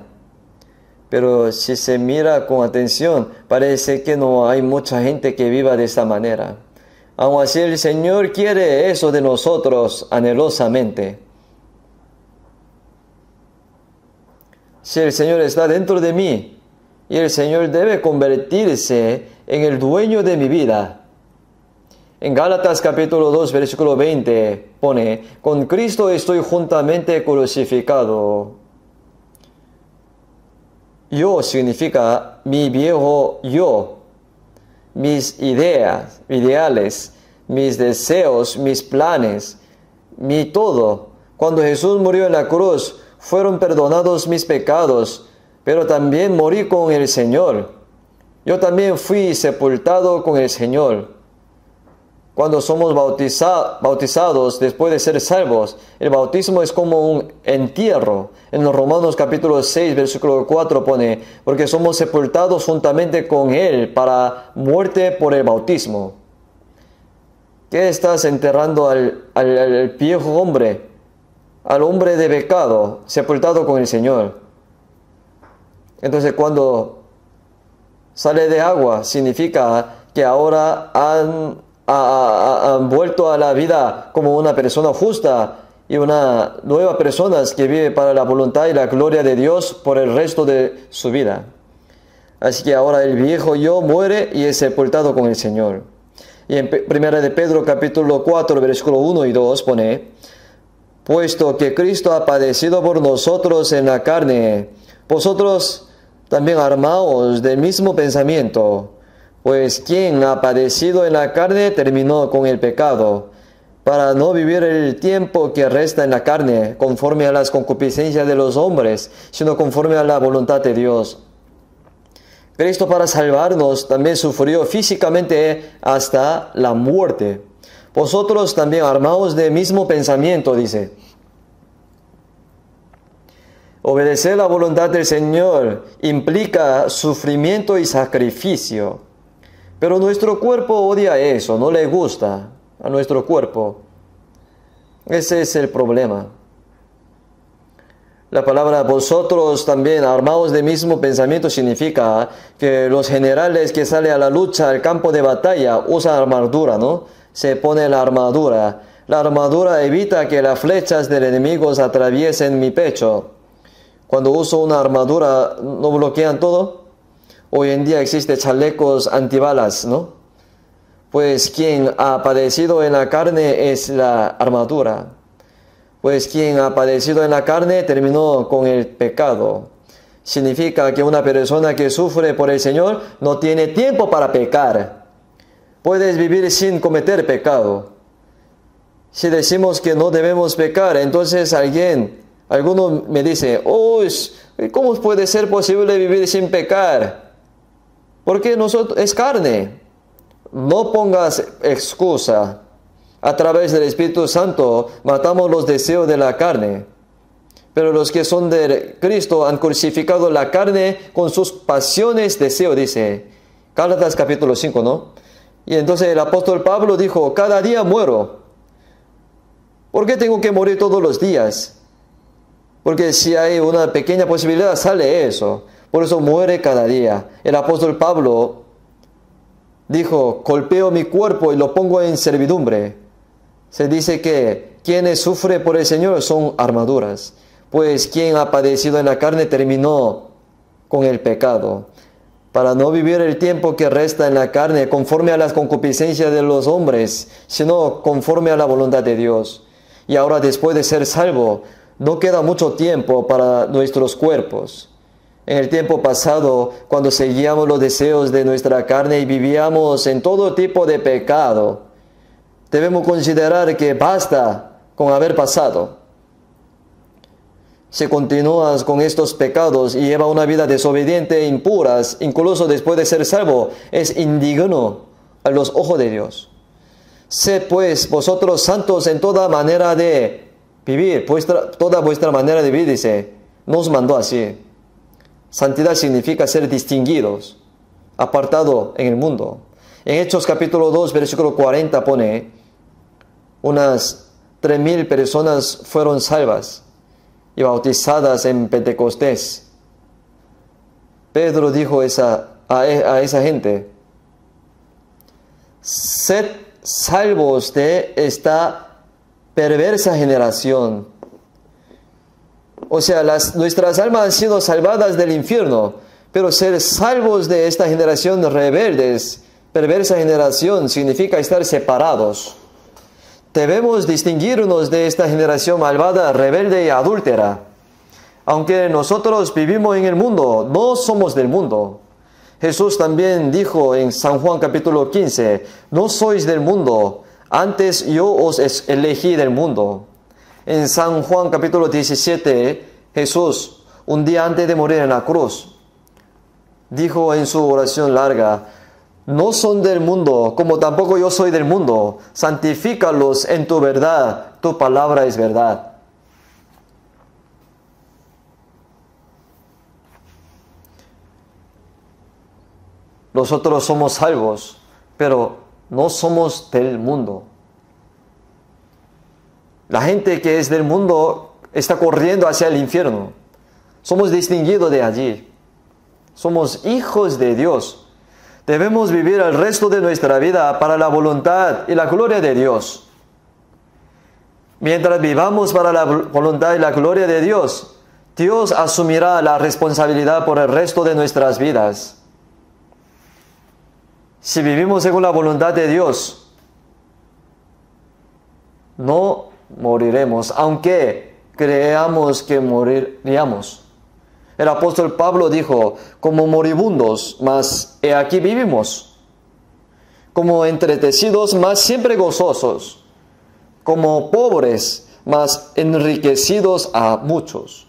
Pero si se mira con atención, parece que no hay mucha gente que viva de esta manera. Aun así, el Señor quiere eso de nosotros anhelosamente. Si el Señor está dentro de mí, y el Señor debe convertirse en el dueño de mi vida. En Gálatas capítulo 2, versículo 20 pone: con Cristo estoy juntamente crucificado. Yo significa mi viejo yo, mis ideas, ideales, mis deseos, mis planes, mi todo. Cuando Jesús murió en la cruz, fueron perdonados mis pecados, pero también morí con el Señor. Yo también fui sepultado con el Señor. Cuando somos bautizados después de ser salvos, el bautismo es como un entierro. En los Romanos capítulo 6, versículo 4 pone, porque somos sepultados juntamente con Él para muerte por el bautismo. ¿Qué estás enterrando al viejo hombre, al hombre de pecado, sepultado con el Señor? Entonces cuando sale de agua, significa que ahora han vuelto a la vida como una persona justa y una nueva persona que vive para la voluntad y la gloria de Dios por el resto de su vida. Así que ahora el viejo yo muere y es sepultado con el Señor. Y en 1 de Pedro capítulo 4, versículo 1 y 2 pone, puesto que Cristo ha padecido por nosotros en la carne, vosotros también armaos del mismo pensamiento. Pues quien ha padecido en la carne terminó con el pecado, para no vivir el tiempo que resta en la carne, conforme a las concupiscencias de los hombres, sino conforme a la voluntad de Dios. Cristo para salvarnos también sufrió físicamente hasta la muerte. Vosotros también armaos del mismo pensamiento, dice. Obedecer la voluntad del Señor implica sufrimiento y sacrificio. Pero nuestro cuerpo odia eso, no le gusta a nuestro cuerpo. Ese es el problema. La palabra vosotros también armados del mismo pensamiento significa que los generales que salen a la lucha, al campo de batalla, usan armadura, ¿no? Se pone la armadura. La armadura evita que las flechas del enemigo atraviesen mi pecho. Cuando uso una armadura, ¿no bloquean todo? Hoy en día existen chalecos antibalas, ¿no? Pues quien ha padecido en la carne es la armadura. Pues quien ha padecido en la carne terminó con el pecado. Significa que una persona que sufre por el Señor no tiene tiempo para pecar. Puedes vivir sin cometer pecado. Si decimos que no debemos pecar, entonces alguno me dice, ¿cómo puede ser posible vivir sin pecar? Porque nosotros es carne. No pongas excusa. A través del Espíritu Santo matamos los deseos de la carne. Pero los que son de Cristo han crucificado la carne con sus pasiones, deseo, dice. Gálatas capítulo 5, ¿no? Y entonces el apóstol Pablo dijo, cada día muero. ¿Por qué tengo que morir todos los días? Porque si hay una pequeña posibilidad, sale eso. Por eso muere cada día. El apóstol Pablo dijo, golpeo mi cuerpo y lo pongo en servidumbre. Se dice que quienes sufren por el Señor son armaduras. Pues quien ha padecido en la carne terminó con el pecado. Para no vivir el tiempo que resta en la carne conforme a las concupiscencias de los hombres, sino conforme a la voluntad de Dios. Y ahora después de ser salvo, no queda mucho tiempo para nuestros cuerpos. En el tiempo pasado, cuando seguíamos los deseos de nuestra carne y vivíamos en todo tipo de pecado, debemos considerar que basta con haber pasado. Si continúas con estos pecados y llevas una vida desobediente e impura, incluso después de ser salvo, es indigno a los ojos de Dios. Sed pues vosotros santos en toda manera de vivir, toda vuestra manera de vivir, dice, nos mandó así. Santidad significa ser distinguidos, apartado en el mundo. En Hechos capítulo 2, versículo 40 pone, unas 3,000 personas fueron salvas y bautizadas en Pentecostés. Pedro dijo a esa gente, sed salvos de esta perversa generación. O sea, nuestras almas han sido salvadas del infierno, pero ser salvos de esta generación rebeldes, perversa generación, significa estar separados. Debemos distinguirnos de esta generación malvada, rebelde y adúltera. Aunque nosotros vivimos en el mundo, no somos del mundo. Jesús también dijo en San Juan capítulo 15, no sois del mundo, antes yo os elegí del mundo. En San Juan capítulo 17, Jesús, un día antes de morir en la cruz, dijo en su oración larga, no son del mundo, como tampoco yo soy del mundo. Santifícalos en tu verdad, tu palabra es verdad. Nosotros somos salvos, pero no somos del mundo. La gente que es del mundo está corriendo hacia el infierno. Somos distinguidos de allí. Somos hijos de Dios. Debemos vivir el resto de nuestra vida para la voluntad y la gloria de Dios. Mientras vivamos para la voluntad y la gloria de Dios, Dios asumirá la responsabilidad por el resto de nuestras vidas. Si vivimos según la voluntad de Dios, no moriremos, aunque creamos que moriríamos. El apóstol Pablo dijo, como moribundos, mas he aquí vivimos. Como entretecidos, mas siempre gozosos. Como pobres, mas enriquecidos a muchos.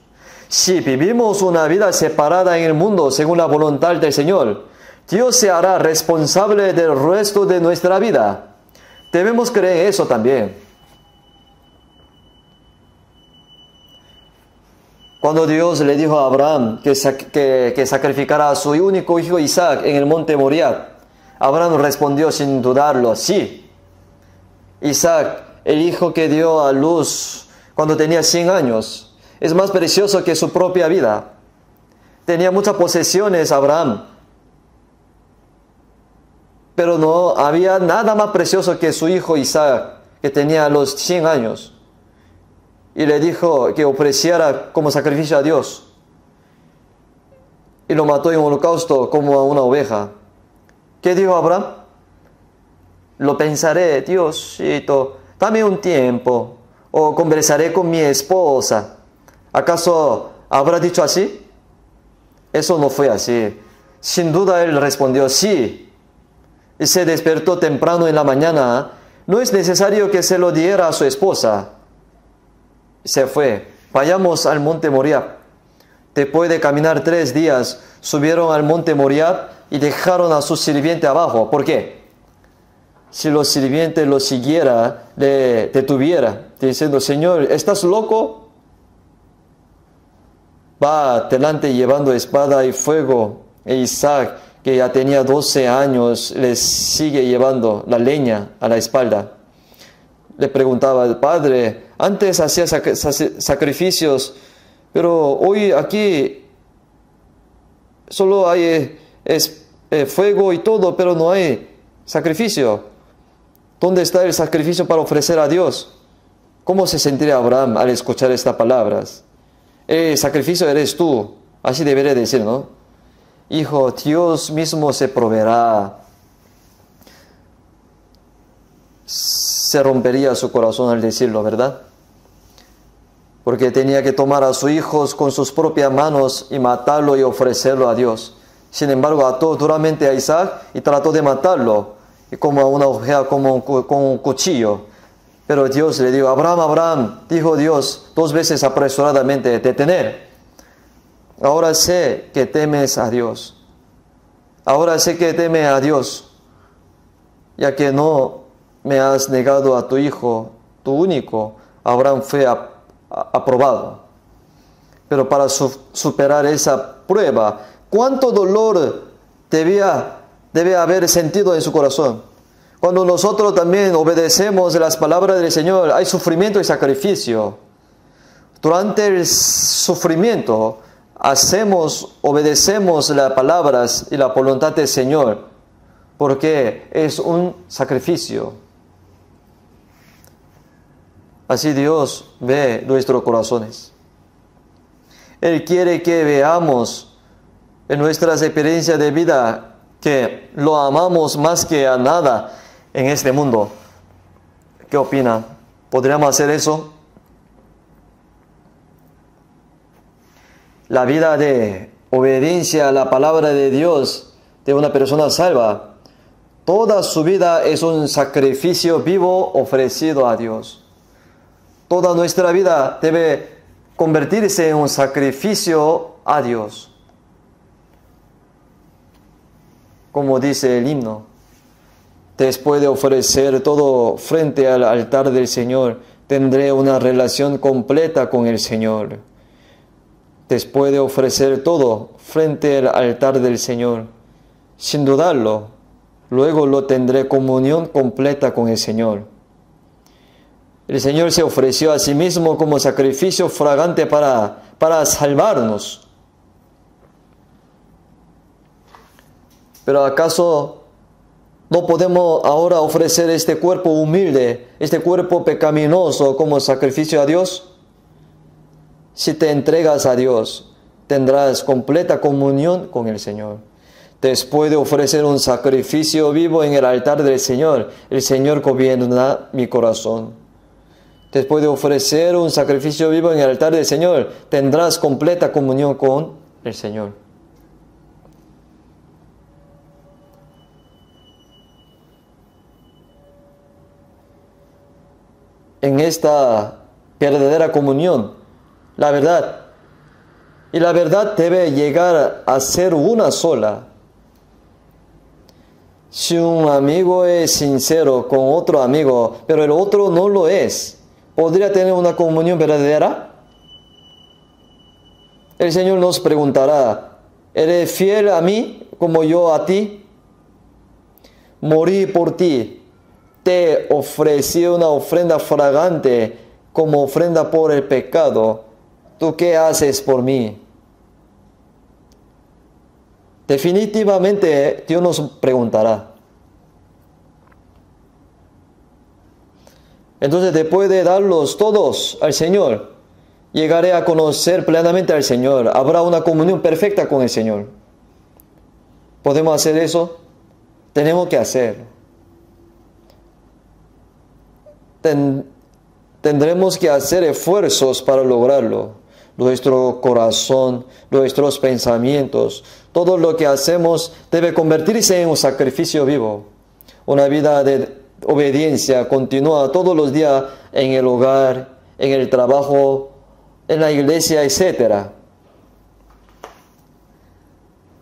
Si vivimos una vida separada en el mundo según la voluntad del Señor, Dios se hará responsable del resto de nuestra vida. Debemos creer eso también. Cuando Dios le dijo a Abraham que sacrificara a su único hijo Isaac en el monte Moriah, Abraham respondió sin dudarlo, sí. Isaac, el hijo que dio a luz cuando tenía 100 años, es más precioso que su propia vida. Tenía muchas posesiones Abraham, pero no había nada más precioso que su hijo Isaac, que tenía los 100 años. Y le dijo que ofreciera como sacrificio a Dios. Y lo mató en holocausto como a una oveja. ¿Qué dijo Abraham? Lo pensaré, Diosito, dame un tiempo, o conversaré con mi esposa. ¿Acaso habrá dicho así? Eso no fue así. Sin duda él respondió sí. Y se despertó temprano en la mañana. No es necesario que se lo diera a su esposa. Se fue. Vayamos al monte Moriah. Después de caminar 3 días, subieron al monte Moriah y dejaron a su sirviente abajo. ¿Por qué? Si los sirvientes lo siguiera, le detuviera, diciendo, Señor, ¿estás loco? Va delante llevando espada y fuego. E Isaac, que ya tenía 12 años, le sigue llevando la leña a la espalda. Le preguntaba al padre, antes hacía sacrificios, pero hoy aquí solo hay fuego y todo, pero no hay sacrificio. ¿Dónde está el sacrificio para ofrecer a Dios? ¿Cómo se sentiría Abraham al escuchar estas palabras? El sacrificio eres tú, así debería decir, ¿no? Hijo, Dios mismo se proveerá. Se rompería su corazón al decirlo, ¿verdad? Porque tenía que tomar a sus hijos con sus propias manos y matarlo y ofrecerlo a Dios. Sin embargo, ató duramente a Isaac y trató de matarlo, y como a una oveja con un cuchillo. Pero Dios le dijo, Abraham, Abraham, dijo Dios 2 veces apresuradamente, detener. Ahora sé que temes a Dios. Ahora sé que temes a Dios, ya que no me has negado a tu hijo, tu único. Abraham fue aprobado. Pero para superar esa prueba, ¿cuánto dolor debe haber sentido en su corazón? Cuando nosotros también obedecemos las palabras del Señor, hay sufrimiento y sacrificio. Durante el sufrimiento, obedecemos las palabras y la voluntad del Señor, porque es un sacrificio. Así Dios ve nuestros corazones. Él quiere que veamos en nuestras experiencias de vida que lo amamos más que a nada en este mundo. ¿Qué opina? ¿Podríamos hacer eso? la vida de obediencia a la palabra de Dios de una persona salva, toda su vida es un sacrificio vivo ofrecido a Dios. Toda nuestra vida debe convertirse en un sacrificio a Dios. Como dice el himno, después de ofrecer todo frente al altar del Señor, tendré una relación completa con el Señor. Después de ofrecer todo frente al altar del Señor, sin dudarlo, luego lo tendré comunión completa con el Señor. El Señor se ofreció a sí mismo como sacrificio fragante para salvarnos. Pero ¿acaso no podemos ahora ofrecer este cuerpo humilde, este cuerpo pecaminoso como sacrificio a Dios? Si te entregas a Dios, tendrás completa comunión con el Señor. Después de ofrecer un sacrificio vivo en el altar del Señor, el Señor gobierna mi corazón. Después de ofrecer un sacrificio vivo en el altar del Señor, tendrás completa comunión con el Señor. En esta verdadera comunión, la verdad debe llegar a ser una sola. Si un amigo es sincero con otro amigo, pero el otro no lo es, ¿podría tener una comunión verdadera? El Señor nos preguntará, ¿eres fiel a mí como yo a ti? Morí por ti. Te ofrecí una ofrenda fragante como ofrenda por el pecado. ¿Tú qué haces por mí? Definitivamente Dios nos preguntará. Entonces, después de darlos todos al Señor, llegaré a conocer plenamente al Señor. Habrá una comunión perfecta con el Señor. ¿Podemos hacer eso? Tenemos que hacerlo. Tendremos que hacer esfuerzos para lograrlo. Nuestro corazón, nuestros pensamientos, todo lo que hacemos debe convertirse en un sacrificio vivo. Una vida de obediencia continua todos los días en el hogar, en el trabajo, en la iglesia, etc.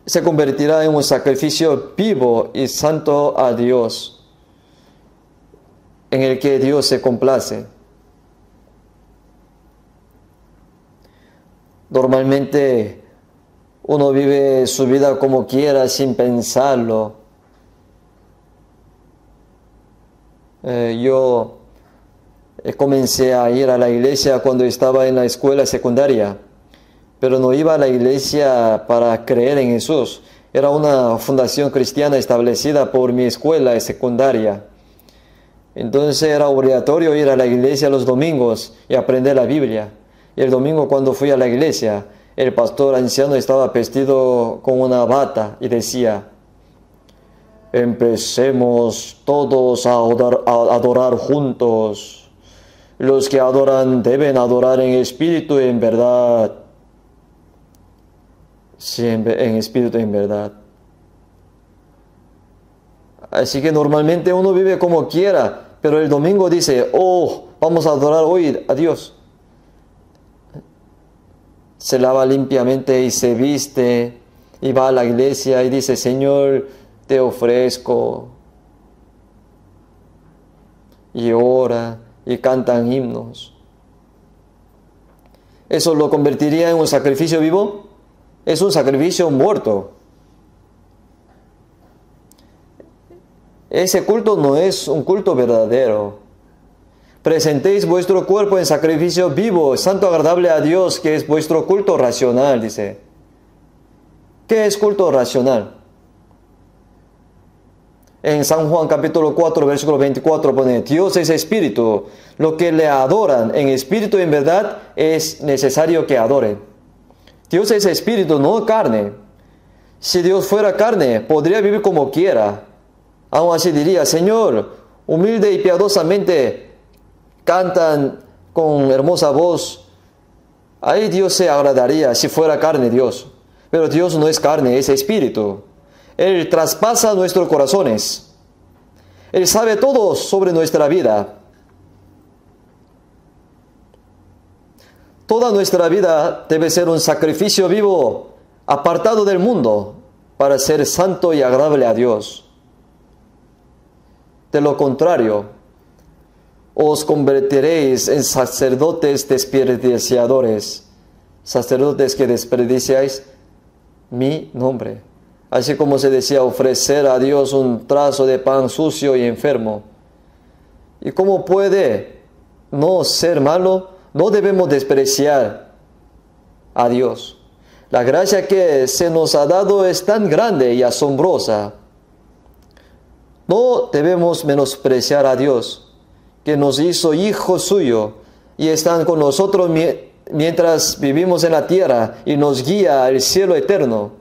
Se convertirá en un sacrificio vivo y santo a Dios, en el que Dios se complace. Normalmente uno vive su vida como quiera sin pensarlo. Yo comencé a ir a la iglesia cuando estaba en la escuela secundaria, pero no iba a la iglesia para creer en Jesús. Era una fundación cristiana establecida por mi escuela secundaria. Entonces era obligatorio ir a la iglesia los domingos y aprender la Biblia. Y el domingo cuando fui a la iglesia, el pastor anciano estaba vestido con una bata y decía, empecemos todos a adorar juntos. Los que adoran deben adorar en espíritu y en verdad. Sí, en espíritu y en verdad. Así que normalmente uno vive como quiera, pero el domingo dice, vamos a adorar hoy a Dios. Se lava limpiamente y se viste y va a la iglesia y dice, Señor, te ofrezco. Y ora y cantan himnos. ¿Eso lo convertiría en un sacrificio vivo? Es un sacrificio muerto. Ese culto no es un culto verdadero. Presentéis vuestro cuerpo en sacrificio vivo, santo, agradable a Dios, que es vuestro culto racional, dice. ¿Qué es culto racional? En San Juan capítulo 4, versículo 24 pone, Dios es espíritu. Lo que le adoran en espíritu y en verdad es necesario que adoren. Dios es espíritu, no carne. Si Dios fuera carne, podría vivir como quiera. Aún así diría, Señor, humilde y piadosamente cantan con hermosa voz ahí Dios se agradaría si fuera carne Dios. Pero Dios no es carne, es espíritu. Él traspasa nuestros corazones. Él sabe todo sobre nuestra vida. Toda nuestra vida debe ser un sacrificio vivo, apartado del mundo, para ser santo y agradable a Dios. De lo contrario, os convertiréis en sacerdotes desperdiciadores, sacerdotes que desperdiciáis mi nombre. Así como se decía, ofrecer a Dios un trazo de pan sucio y enfermo. ¿Y cómo puede no ser malo? No debemos despreciar a Dios. La gracia que se nos ha dado es tan grande y asombrosa. No debemos menospreciar a Dios, que nos hizo hijo suyo y está con nosotros mientras vivimos en la tierra y nos guía al cielo eterno.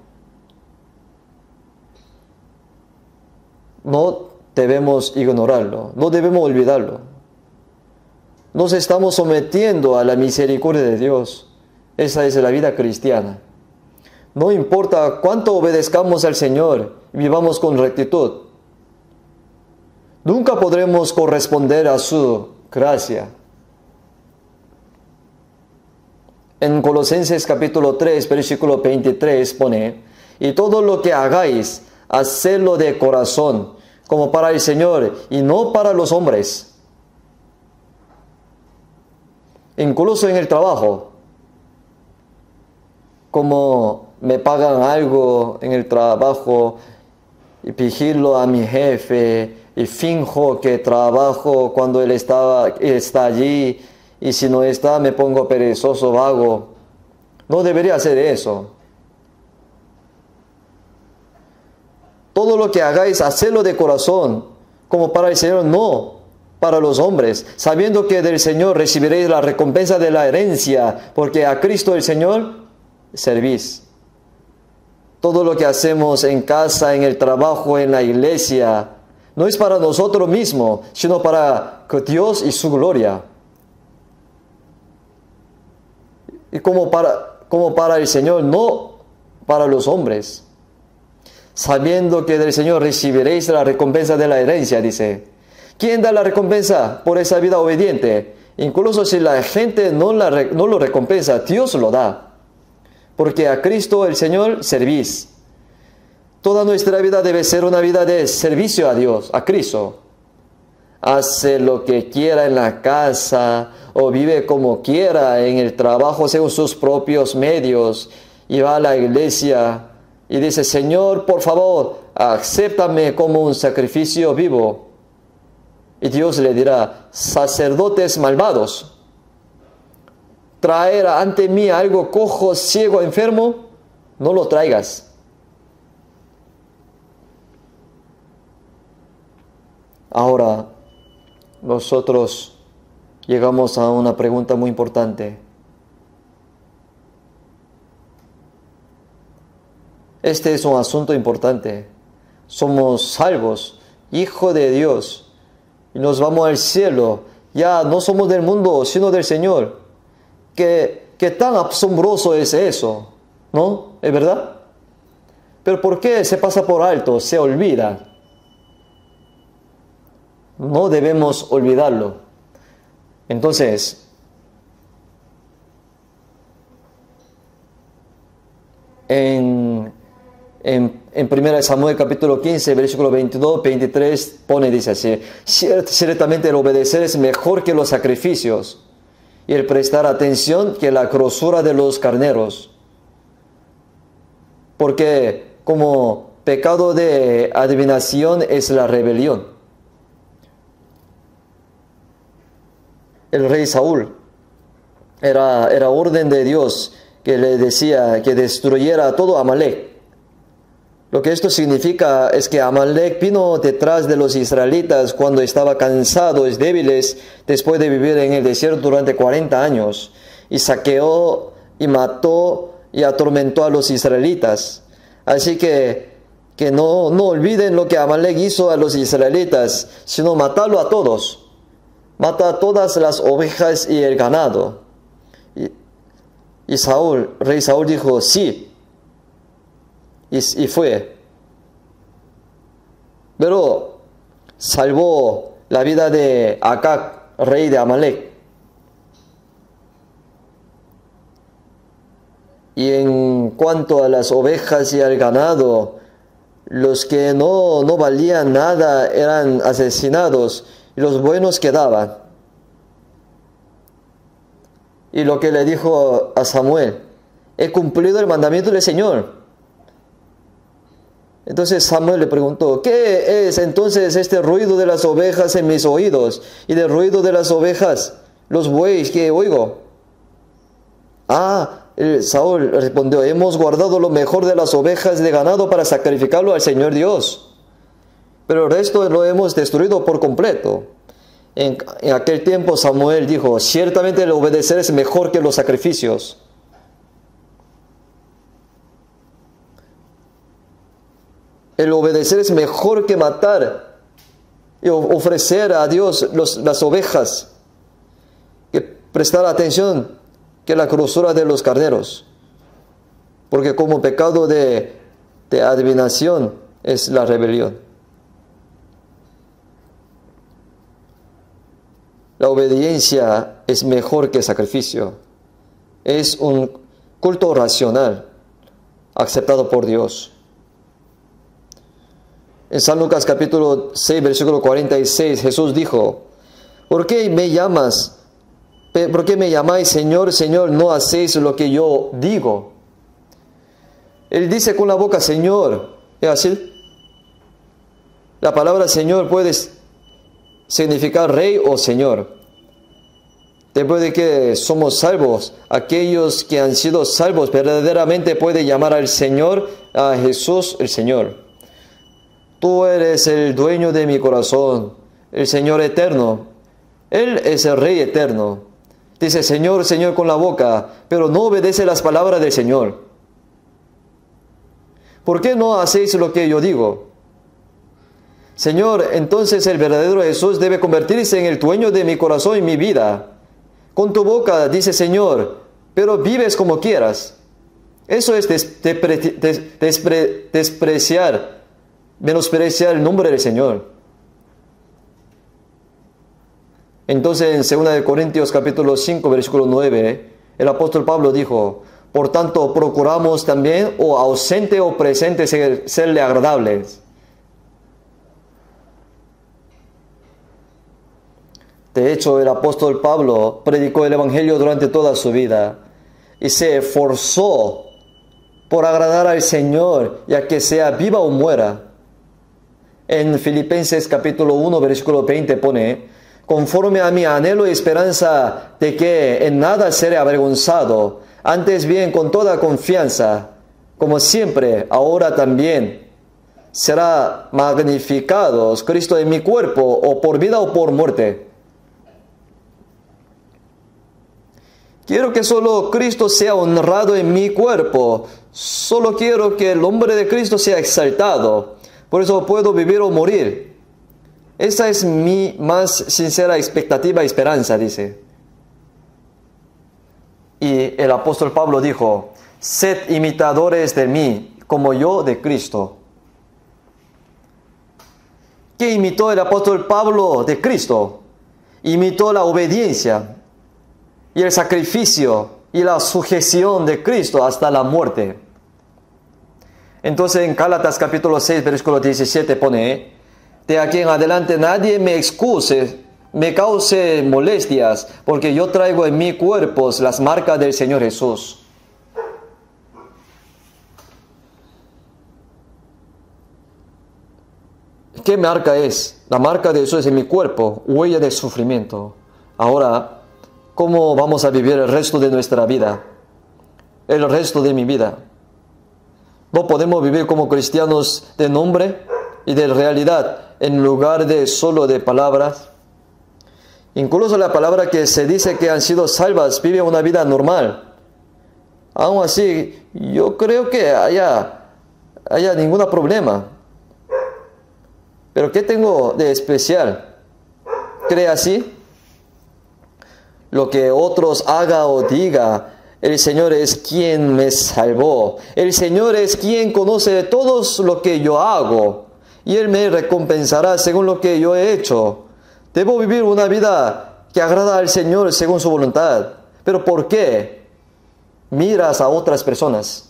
No debemos ignorarlo, no debemos olvidarlo. Nos estamos sometiendo a la misericordia de Dios. Esa es la vida cristiana. No importa cuánto obedezcamos al Señor y vivamos con rectitud, nunca podremos corresponder a su gracia. En Colosenses capítulo 3, versículo 23 pone, y todo lo que hagáis, hacedlo de corazón, como para el Señor y no para los hombres. Incluso en el trabajo, como me pagan algo en el trabajo y vigilo a mi jefe y finjo que trabajo cuando él está allí y si no está me pongo perezoso, vago. No debería hacer eso. Todo lo que hagáis, hacedlo de corazón, como para el Señor, no para los hombres, sabiendo que del Señor recibiréis la recompensa de la herencia, porque a Cristo el Señor servís. Todo lo que hacemos en casa, en el trabajo, en la iglesia, no es para nosotros mismos, sino para Dios y su gloria. Y como para el Señor, no para los hombres. Sabiendo que del Señor recibiréis la recompensa de la herencia, dice. ¿Quién da la recompensa por esa vida obediente? Incluso si la gente no lo recompensa, Dios lo da. Porque a Cristo el Señor servís. Toda nuestra vida debe ser una vida de servicio a Dios, a Cristo. Hace lo que quiera en la casa o vive como quiera en el trabajo según sus propios medios y va a la iglesia y dice, Señor, por favor, acéptame como un sacrificio vivo. Y Dios le dirá, sacerdotes malvados, traer ante mí algo cojo, ciego, enfermo, no lo traigas. Ahora, nosotros llegamos a una pregunta muy importante. Este es un asunto importante. Somos salvos, hijos de Dios. Y nos vamos al cielo. Ya no somos del mundo, sino del Señor. ¿Qué tan asombroso es eso? ¿No? ¿Es verdad? Pero ¿por qué se pasa por alto? Se olvida. No debemos olvidarlo. Entonces, en 1 Samuel capítulo 15, versículo 22, 23, dice así, ciertamente el obedecer es mejor que los sacrificios, y el prestar atención que la grosura de los carneros. Porque como pecado de adivinación es la rebelión. El rey Saúl era orden de Dios que le decía que destruyera a todo Amalek. Lo que esto significa es que Amalek vino detrás de los israelitas cuando estaban cansados, débiles, después de vivir en el desierto durante 40 años, y saqueó y mató y atormentó a los israelitas. Así que no olviden lo que Amalek hizo a los israelitas, sino matarlo a todos. Mata a todas las ovejas y el ganado. Y rey Saúl dijo, sí. Y fue. Pero salvó la vida de Agag, rey de Amalek. Y en cuanto a las ovejas y al ganado, los que no valían nada eran asesinados y los buenos quedaban. Y lo que le dijo a Samuel, he cumplido el mandamiento del Señor. Entonces Samuel le preguntó, ¿qué es entonces este ruido de las ovejas en mis oídos? Y del ruido de las ovejas, los bueyes que oigo. Saúl respondió, hemos guardado lo mejor de las ovejas de ganado para sacrificarlo al Señor Dios. Pero el resto lo hemos destruido por completo. En aquel tiempo Samuel dijo, ciertamente el obedecer es mejor que los sacrificios. El obedecer es mejor que matar y ofrecer a Dios las ovejas, que prestar atención que la grosura de los carneros. Porque como pecado de adivinación es la rebelión. La obediencia es mejor que sacrificio. Es un culto racional, aceptado por Dios. En San Lucas capítulo 6, versículo 46, Jesús dijo, ¿por qué me llamáis Señor, Señor, no hacéis lo que yo digo? Él dice con la boca, Señor. ¿Es así? La palabra Señor puede significar rey o Señor. Después de que somos salvos, aquellos que han sido salvos verdaderamente pueden llamar al Señor, a Jesús el Señor. Tú eres el dueño de mi corazón, el Señor eterno. Él es el Rey eterno. Dice Señor, Señor con la boca, pero no obedece las palabras del Señor. ¿Por qué no hacéis lo que yo digo? Señor, entonces el verdadero Jesús debe convertirse en el dueño de mi corazón y mi vida. Con tu boca dice Señor, pero vives como quieras. Eso es menospreciar el nombre del Señor. Entonces en 2 Corintios capítulo 5 versículo 9, el apóstol Pablo dijo, por tanto procuramos también o ausente o presente serle agradables. De hecho, el apóstol Pablo predicó el Evangelio durante toda su vida y se esforzó por agradar al Señor, ya que sea viva o muera. En Filipenses capítulo 1, versículo 20 pone, conforme a mi anhelo y esperanza de que en nada seré avergonzado, antes bien con toda confianza, como siempre, ahora también, será magnificado Cristo en mi cuerpo, o por vida o por muerte. Quiero que solo Cristo sea honrado en mi cuerpo. Solo quiero que el nombre de Cristo sea exaltado. Por eso puedo vivir o morir. Esa es mi más sincera expectativa y esperanza, dice. Y el apóstol Pablo dijo, sed imitadores de mí, como yo de Cristo. ¿Qué imitó el apóstol Pablo de Cristo? Imitó la obediencia y el sacrificio y la sujeción de Cristo hasta la muerte. Entonces en Gálatas capítulo 6, versículo 17 pone, de aquí en adelante nadie me cause molestias, porque yo traigo en mi cuerpo las marcas del Señor Jesús. ¿Qué marca es? La marca de Jesús en mi cuerpo, huella de sufrimiento. Ahora, ¿cómo vamos a vivir el resto de nuestra vida? El resto de mi vida. No podemos vivir como cristianos de nombre y de realidad en lugar de solo de palabras. Incluso la palabra que se dice que han sido salvas vive una vida normal. Aún así, yo creo que haya ningún problema. Pero ¿qué tengo de especial? ¿Cree así? Lo que otros haga o diga el Señor es quien me salvó. El Señor es quien conoce todo lo que yo hago. Y Él me recompensará según lo que yo he hecho. Debo vivir una vida que agrada al Señor según su voluntad. ¿Pero por qué miras a otras personas?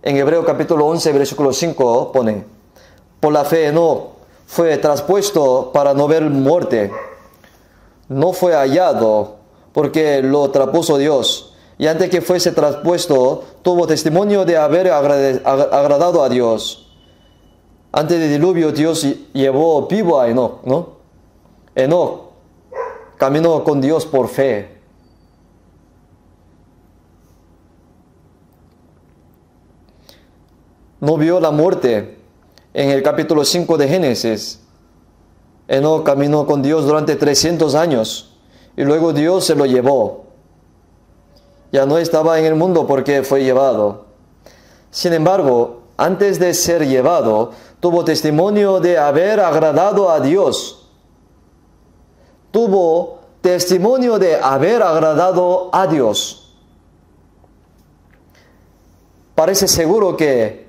En Hebreo capítulo 11, versículo 5 pone: por la fe Enoc fue traspuesto para no ver muerte. No fue hallado porque lo traspuso Dios. Y antes que fuese traspuesto, tuvo testimonio de haber agradado a Dios. Antes del diluvio, Dios llevó vivo a Enoc, ¿no? Enoc caminó con Dios por fe. No vio la muerte. En el capítulo 5 de Génesis, Enoc caminó con Dios durante 300 años y luego Dios se lo llevó. Ya no estaba en el mundo porque fue llevado. Sin embargo, antes de ser llevado, tuvo testimonio de haber agradado a Dios. Tuvo testimonio de haber agradado a Dios. Parece seguro que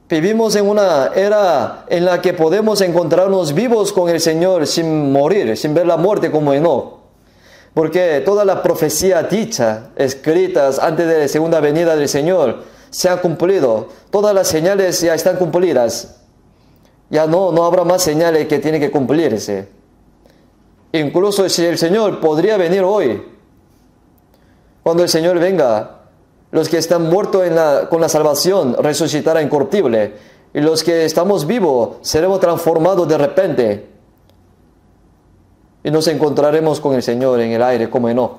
vivimos en una era en la que podemos encontrarnos vivos con el Señor sin morir, sin ver la muerte como Enoc. Porque toda la profecía dicha, escritas antes de la segunda venida del Señor, se han cumplido. Todas las señales ya están cumplidas. Ya no habrá más señales que tienen que cumplirse. Incluso si el Señor podría venir hoy, cuando el Señor venga, los que están muertos con la salvación resucitarán incorruptible, y los que estamos vivos seremos transformados de repente, y nos encontraremos con el Señor en el aire como Enoc.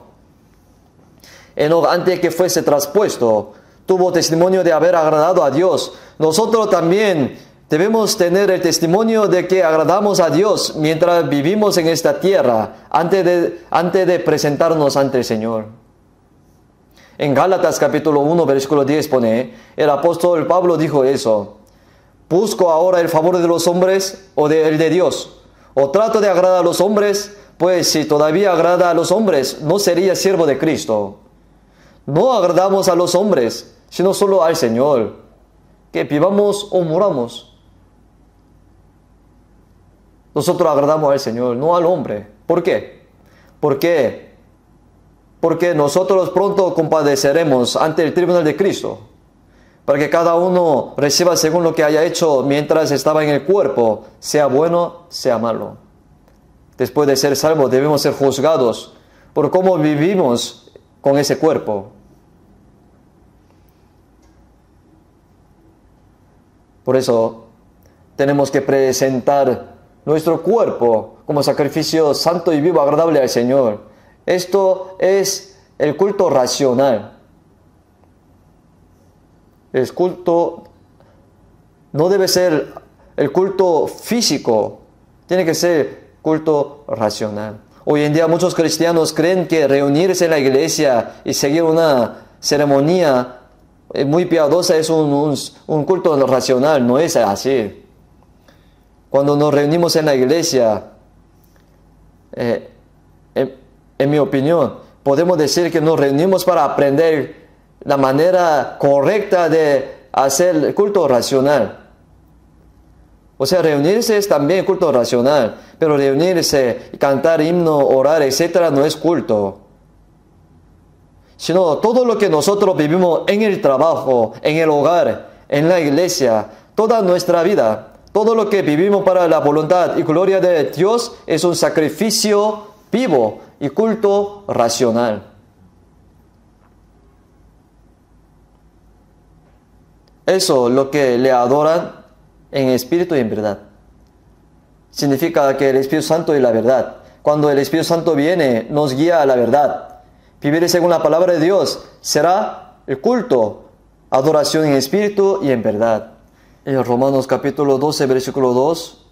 Enoc, antes que fuese traspuesto, tuvo testimonio de haber agradado a Dios. Nosotros también debemos tener el testimonio de que agradamos a Dios mientras vivimos en esta tierra, antes de presentarnos ante el Señor. En Gálatas capítulo 1, versículo 10 pone: el apóstol Pablo dijo eso: ¿busco ahora el favor de los hombres o el de Dios? ¿O trato de agradar a los hombres? Pues si todavía agrada a los hombres, no sería siervo de Cristo. No agradamos a los hombres, sino solo al Señor, que vivamos o muramos. Nosotros agradamos al Señor, no al hombre. ¿Por qué? Porque nosotros pronto compadeceremos ante el tribunal de Cristo, para que cada uno reciba según lo que haya hecho mientras estaba en el cuerpo, sea bueno, sea malo. Después de ser salvos debemos ser juzgados por cómo vivimos con ese cuerpo. Por eso tenemos que presentar nuestro cuerpo como sacrificio santo y vivo, agradable al Señor. Esto es el culto racional. El culto no debe ser el culto físico, tiene que ser culto racional. Hoy en día muchos cristianos creen que reunirse en la iglesia y seguir una ceremonia muy piadosa es un culto racional. No es así. Cuando nos reunimos en la iglesia, en mi opinión, podemos decir que nos reunimos para aprender la manera correcta de hacer el culto racional. O sea, reunirse es también culto racional, pero reunirse, cantar himno, orar, etcétera, no es culto. Sino todo lo que nosotros vivimos en el trabajo, en el hogar, en la iglesia, toda nuestra vida, todo lo que vivimos para la voluntad y gloria de Dios es un sacrificio vivo y culto racional. Eso es lo que le adoran en espíritu y en verdad. Significa que el Espíritu Santo es la verdad. Cuando el Espíritu Santo viene, nos guía a la verdad. Vivir según la palabra de Dios será el culto, adoración en espíritu y en verdad. En Romanos capítulo 12, versículo 2,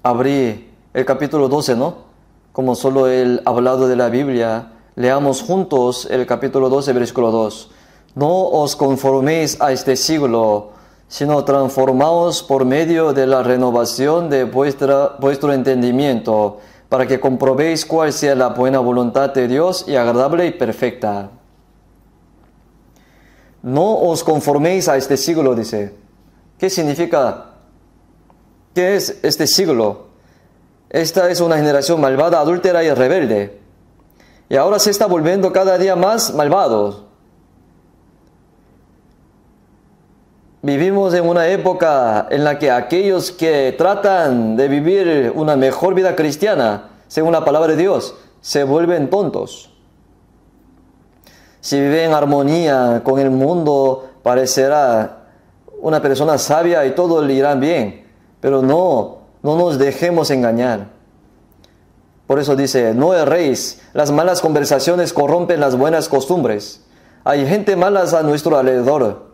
abrí el capítulo 12, ¿no? Como solo el hablado de la Biblia, leamos juntos el capítulo 12, versículo 2. No os conforméis a este siglo, sino transformaos por medio de la renovación de vuestro entendimiento, para que comprobéis cuál sea la buena voluntad de Dios y agradable y perfecta. No os conforméis a este siglo, dice. ¿Qué significa? ¿Qué es este siglo? Esta es una generación malvada, adúltera y rebelde. Y ahora se está volviendo cada día más malvados. Vivimos en una época en la que aquellos que tratan de vivir una mejor vida cristiana, según la palabra de Dios, se vuelven tontos. Si vive en armonía con el mundo, parecerá una persona sabia y todo le irá bien. Pero no nos dejemos engañar. Por eso dice, no erréis, las malas conversaciones corrompen las buenas costumbres. Hay gente mala a nuestro alrededor,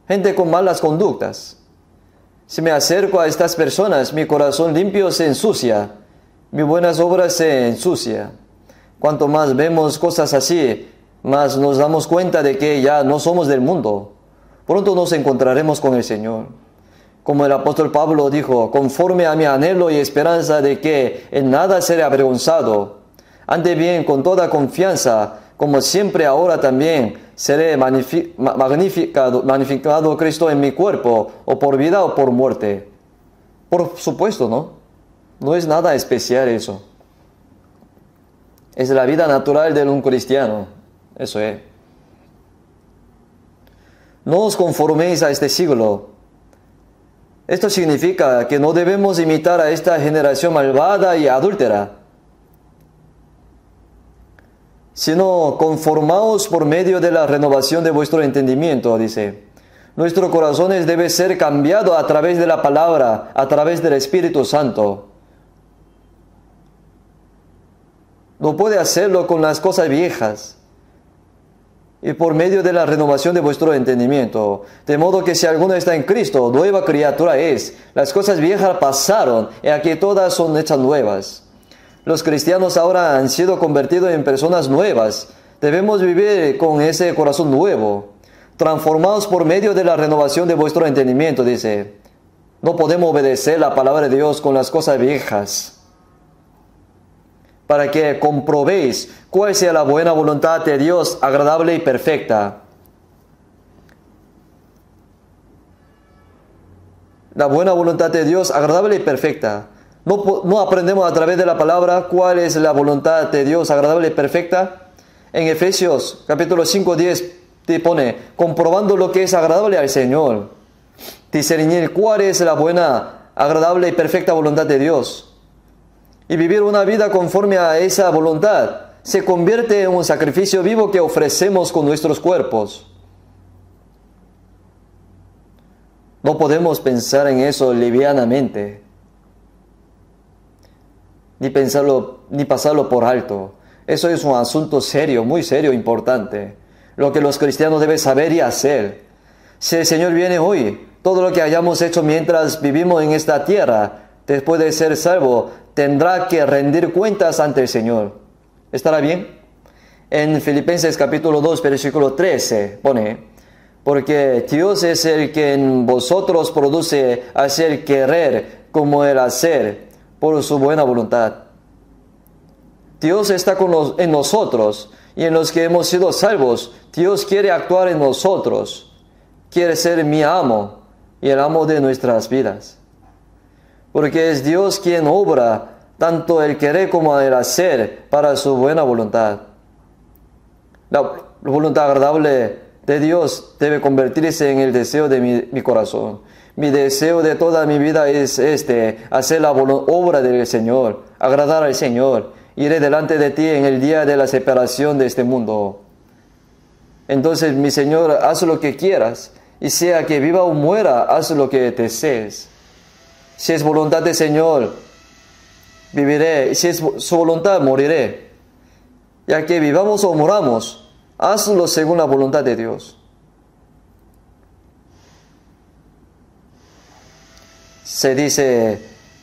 gente con malas conductas. Si me acerco a estas personas, mi corazón limpio se ensucia, mis buenas obras se ensucia. Cuanto más vemos cosas así, más nos damos cuenta de que ya no somos del mundo. Pronto nos encontraremos con el Señor. Como el apóstol Pablo dijo, conforme a mi anhelo y esperanza de que en nada seré avergonzado, ante bien con toda confianza, como siempre ahora también seré magnificado Cristo en mi cuerpo, o por vida o por muerte. Por supuesto, ¿no? No es nada especial eso. Es la vida natural de un cristiano. Eso es. No os conforméis a este siglo. Esto significa que no debemos imitar a esta generación malvada y adúltera, sino conformaos por medio de la renovación de vuestro entendimiento, dice. Nuestros corazones deben ser cambiados a través de la palabra, a través del Espíritu Santo. No puede hacerlo con las cosas viejas. Y por medio de la renovación de vuestro entendimiento, de modo que si alguno está en Cristo, nueva criatura es. Las cosas viejas pasaron, y aquí todas son hechas nuevas. Los cristianos ahora han sido convertidos en personas nuevas. Debemos vivir con ese corazón nuevo, transformados por medio de la renovación de vuestro entendimiento, dice. No podemos obedecer la palabra de Dios con las cosas viejas, para que comprobéis cuál sea la buena voluntad de Dios, agradable y perfecta. La buena voluntad de Dios, agradable y perfecta. No aprendemos a través de la palabra cuál es la voluntad de Dios, agradable y perfecta. En Efesios capítulo 5, 10 te pone, comprobando lo que es agradable al Señor. Discernir cuál es la buena, agradable y perfecta voluntad de Dios. Y vivir una vida conforme a esa voluntad se convierte en un sacrificio vivo que ofrecemos con nuestros cuerpos. No podemos pensar en eso livianamente, ni pasarlo por alto. Eso es un asunto serio, muy serio, importante. Lo que los cristianos deben saber y hacer. Si el Señor viene hoy, todo lo que hayamos hecho mientras vivimos en esta tierra, después de ser salvo, tendrá que rendir cuentas ante el Señor. ¿Estará bien? En Filipenses capítulo 2, versículo 13, pone, porque Dios es el que en vosotros produce hacer querer como el hacer por su buena voluntad. Dios está en nosotros y en los que hemos sido salvos. Dios quiere actuar en nosotros. Quiere ser mi amo y el amo de nuestras vidas. Porque es Dios quien obra tanto el querer como el hacer para su buena voluntad. La voluntad agradable de Dios debe convertirse en el deseo de mi corazón. Mi deseo de toda mi vida es hacer la obra del Señor, agradar al Señor. Iré delante de ti en el día de la separación de este mundo. Entonces, mi Señor, haz lo que quieras, y sea que viva o muera, haz lo que desees. Si es voluntad del Señor, viviré, y si es su voluntad, moriré. Ya que vivamos o moramos, hazlo según la voluntad de Dios. Se dice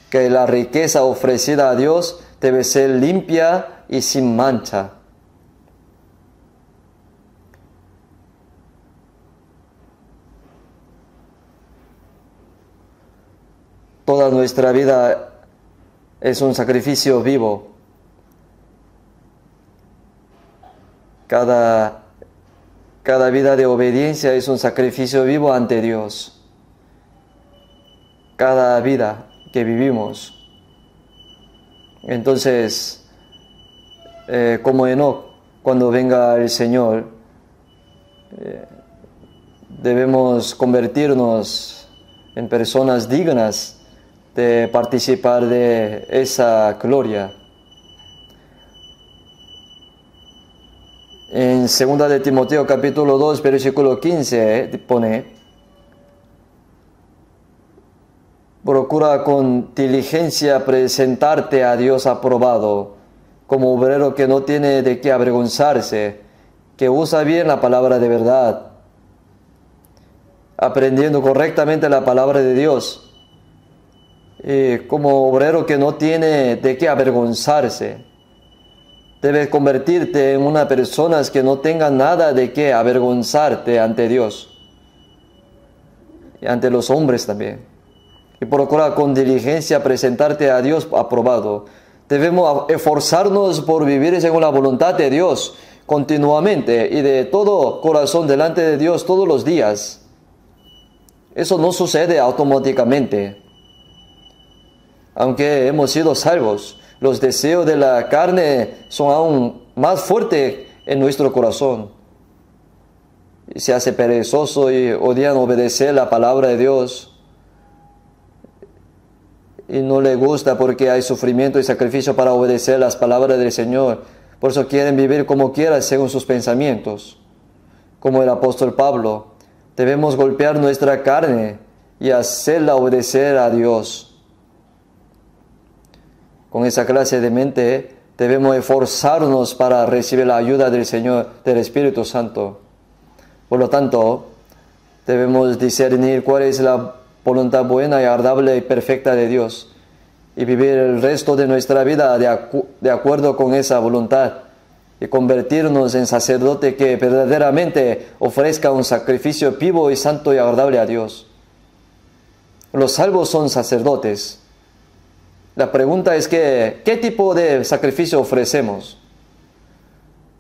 que la riqueza ofrecida a Dios debe ser limpia y sin mancha. Toda nuestra vida es un sacrificio vivo. Cada vida de obediencia es un sacrificio vivo ante Dios. Cada vida que vivimos. Entonces, como Enoc, cuando venga el Señor, debemos convertirnos en personas dignas de participar de esa gloria. En 2 de Timoteo capítulo 2, versículo 15 pone: procura con diligencia presentarte a Dios aprobado, como obrero que no tiene de qué avergonzarse, que usa bien la palabra de verdad, aprendiendo correctamente la palabra de Dios. Y como obrero que no tiene de qué avergonzarse, debes convertirte en una persona que no tenga nada de qué avergonzarte ante Dios y ante los hombres también. Y procura con diligencia presentarte a Dios aprobado. Debemos esforzarnos por vivir según la voluntad de Dios continuamente y de todo corazón delante de Dios todos los días. Eso no sucede automáticamente. Aunque hemos sido salvos, los deseos de la carne son aún más fuertes en nuestro corazón. Y se hace perezoso y odian obedecer la palabra de Dios. Y no le gusta porque hay sufrimiento y sacrificio para obedecer las palabras del Señor. Por eso quieren vivir como quieran según sus pensamientos. Como el apóstol Pablo, debemos golpear nuestra carne y hacerla obedecer a Dios. Con esa clase de mente debemos esforzarnos para recibir la ayuda del Señor, del Espíritu Santo. Por lo tanto, debemos discernir cuál es la voluntad buena y agradable y perfecta de Dios y vivir el resto de nuestra vida de acuerdo con esa voluntad y convertirnos en sacerdote que verdaderamente ofrezca un sacrificio vivo y santo y agradable a Dios. Los salvos son sacerdotes. La pregunta es que, ¿qué tipo de sacrificio ofrecemos?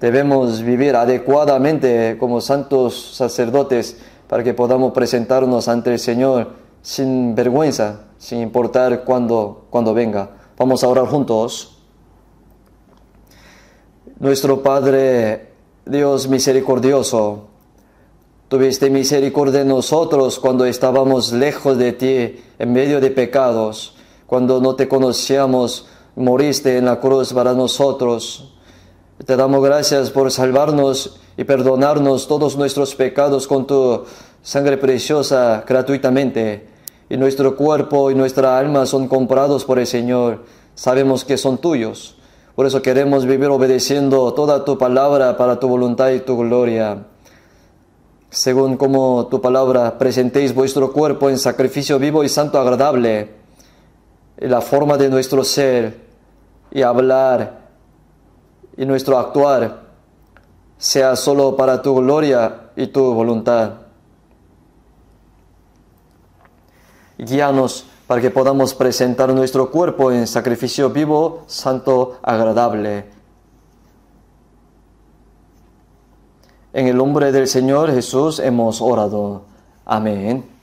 Debemos vivir adecuadamente como santos sacerdotes para que podamos presentarnos ante el Señor sin vergüenza, sin importar cuándo venga. Vamos a orar juntos. Nuestro Padre, Dios misericordioso, tuviste misericordia de nosotros cuando estábamos lejos de ti, en medio de pecados. Cuando no te conocíamos, moriste en la cruz para nosotros. Te damos gracias por salvarnos y perdonarnos todos nuestros pecados con tu sangre preciosa gratuitamente. Y nuestro cuerpo y nuestra alma son comprados por el Señor. Sabemos que son tuyos. Por eso queremos vivir obedeciendo toda tu palabra para tu voluntad y tu gloria. Según como tu palabra, presentéis vuestro cuerpo en sacrificio vivo y santo agradable. Y la forma de nuestro ser y hablar y nuestro actuar sea solo para tu gloria y tu voluntad. Guíanos para que podamos presentar nuestro cuerpo en sacrificio vivo, santo, agradable. En el nombre del Señor Jesús hemos orado. Amén.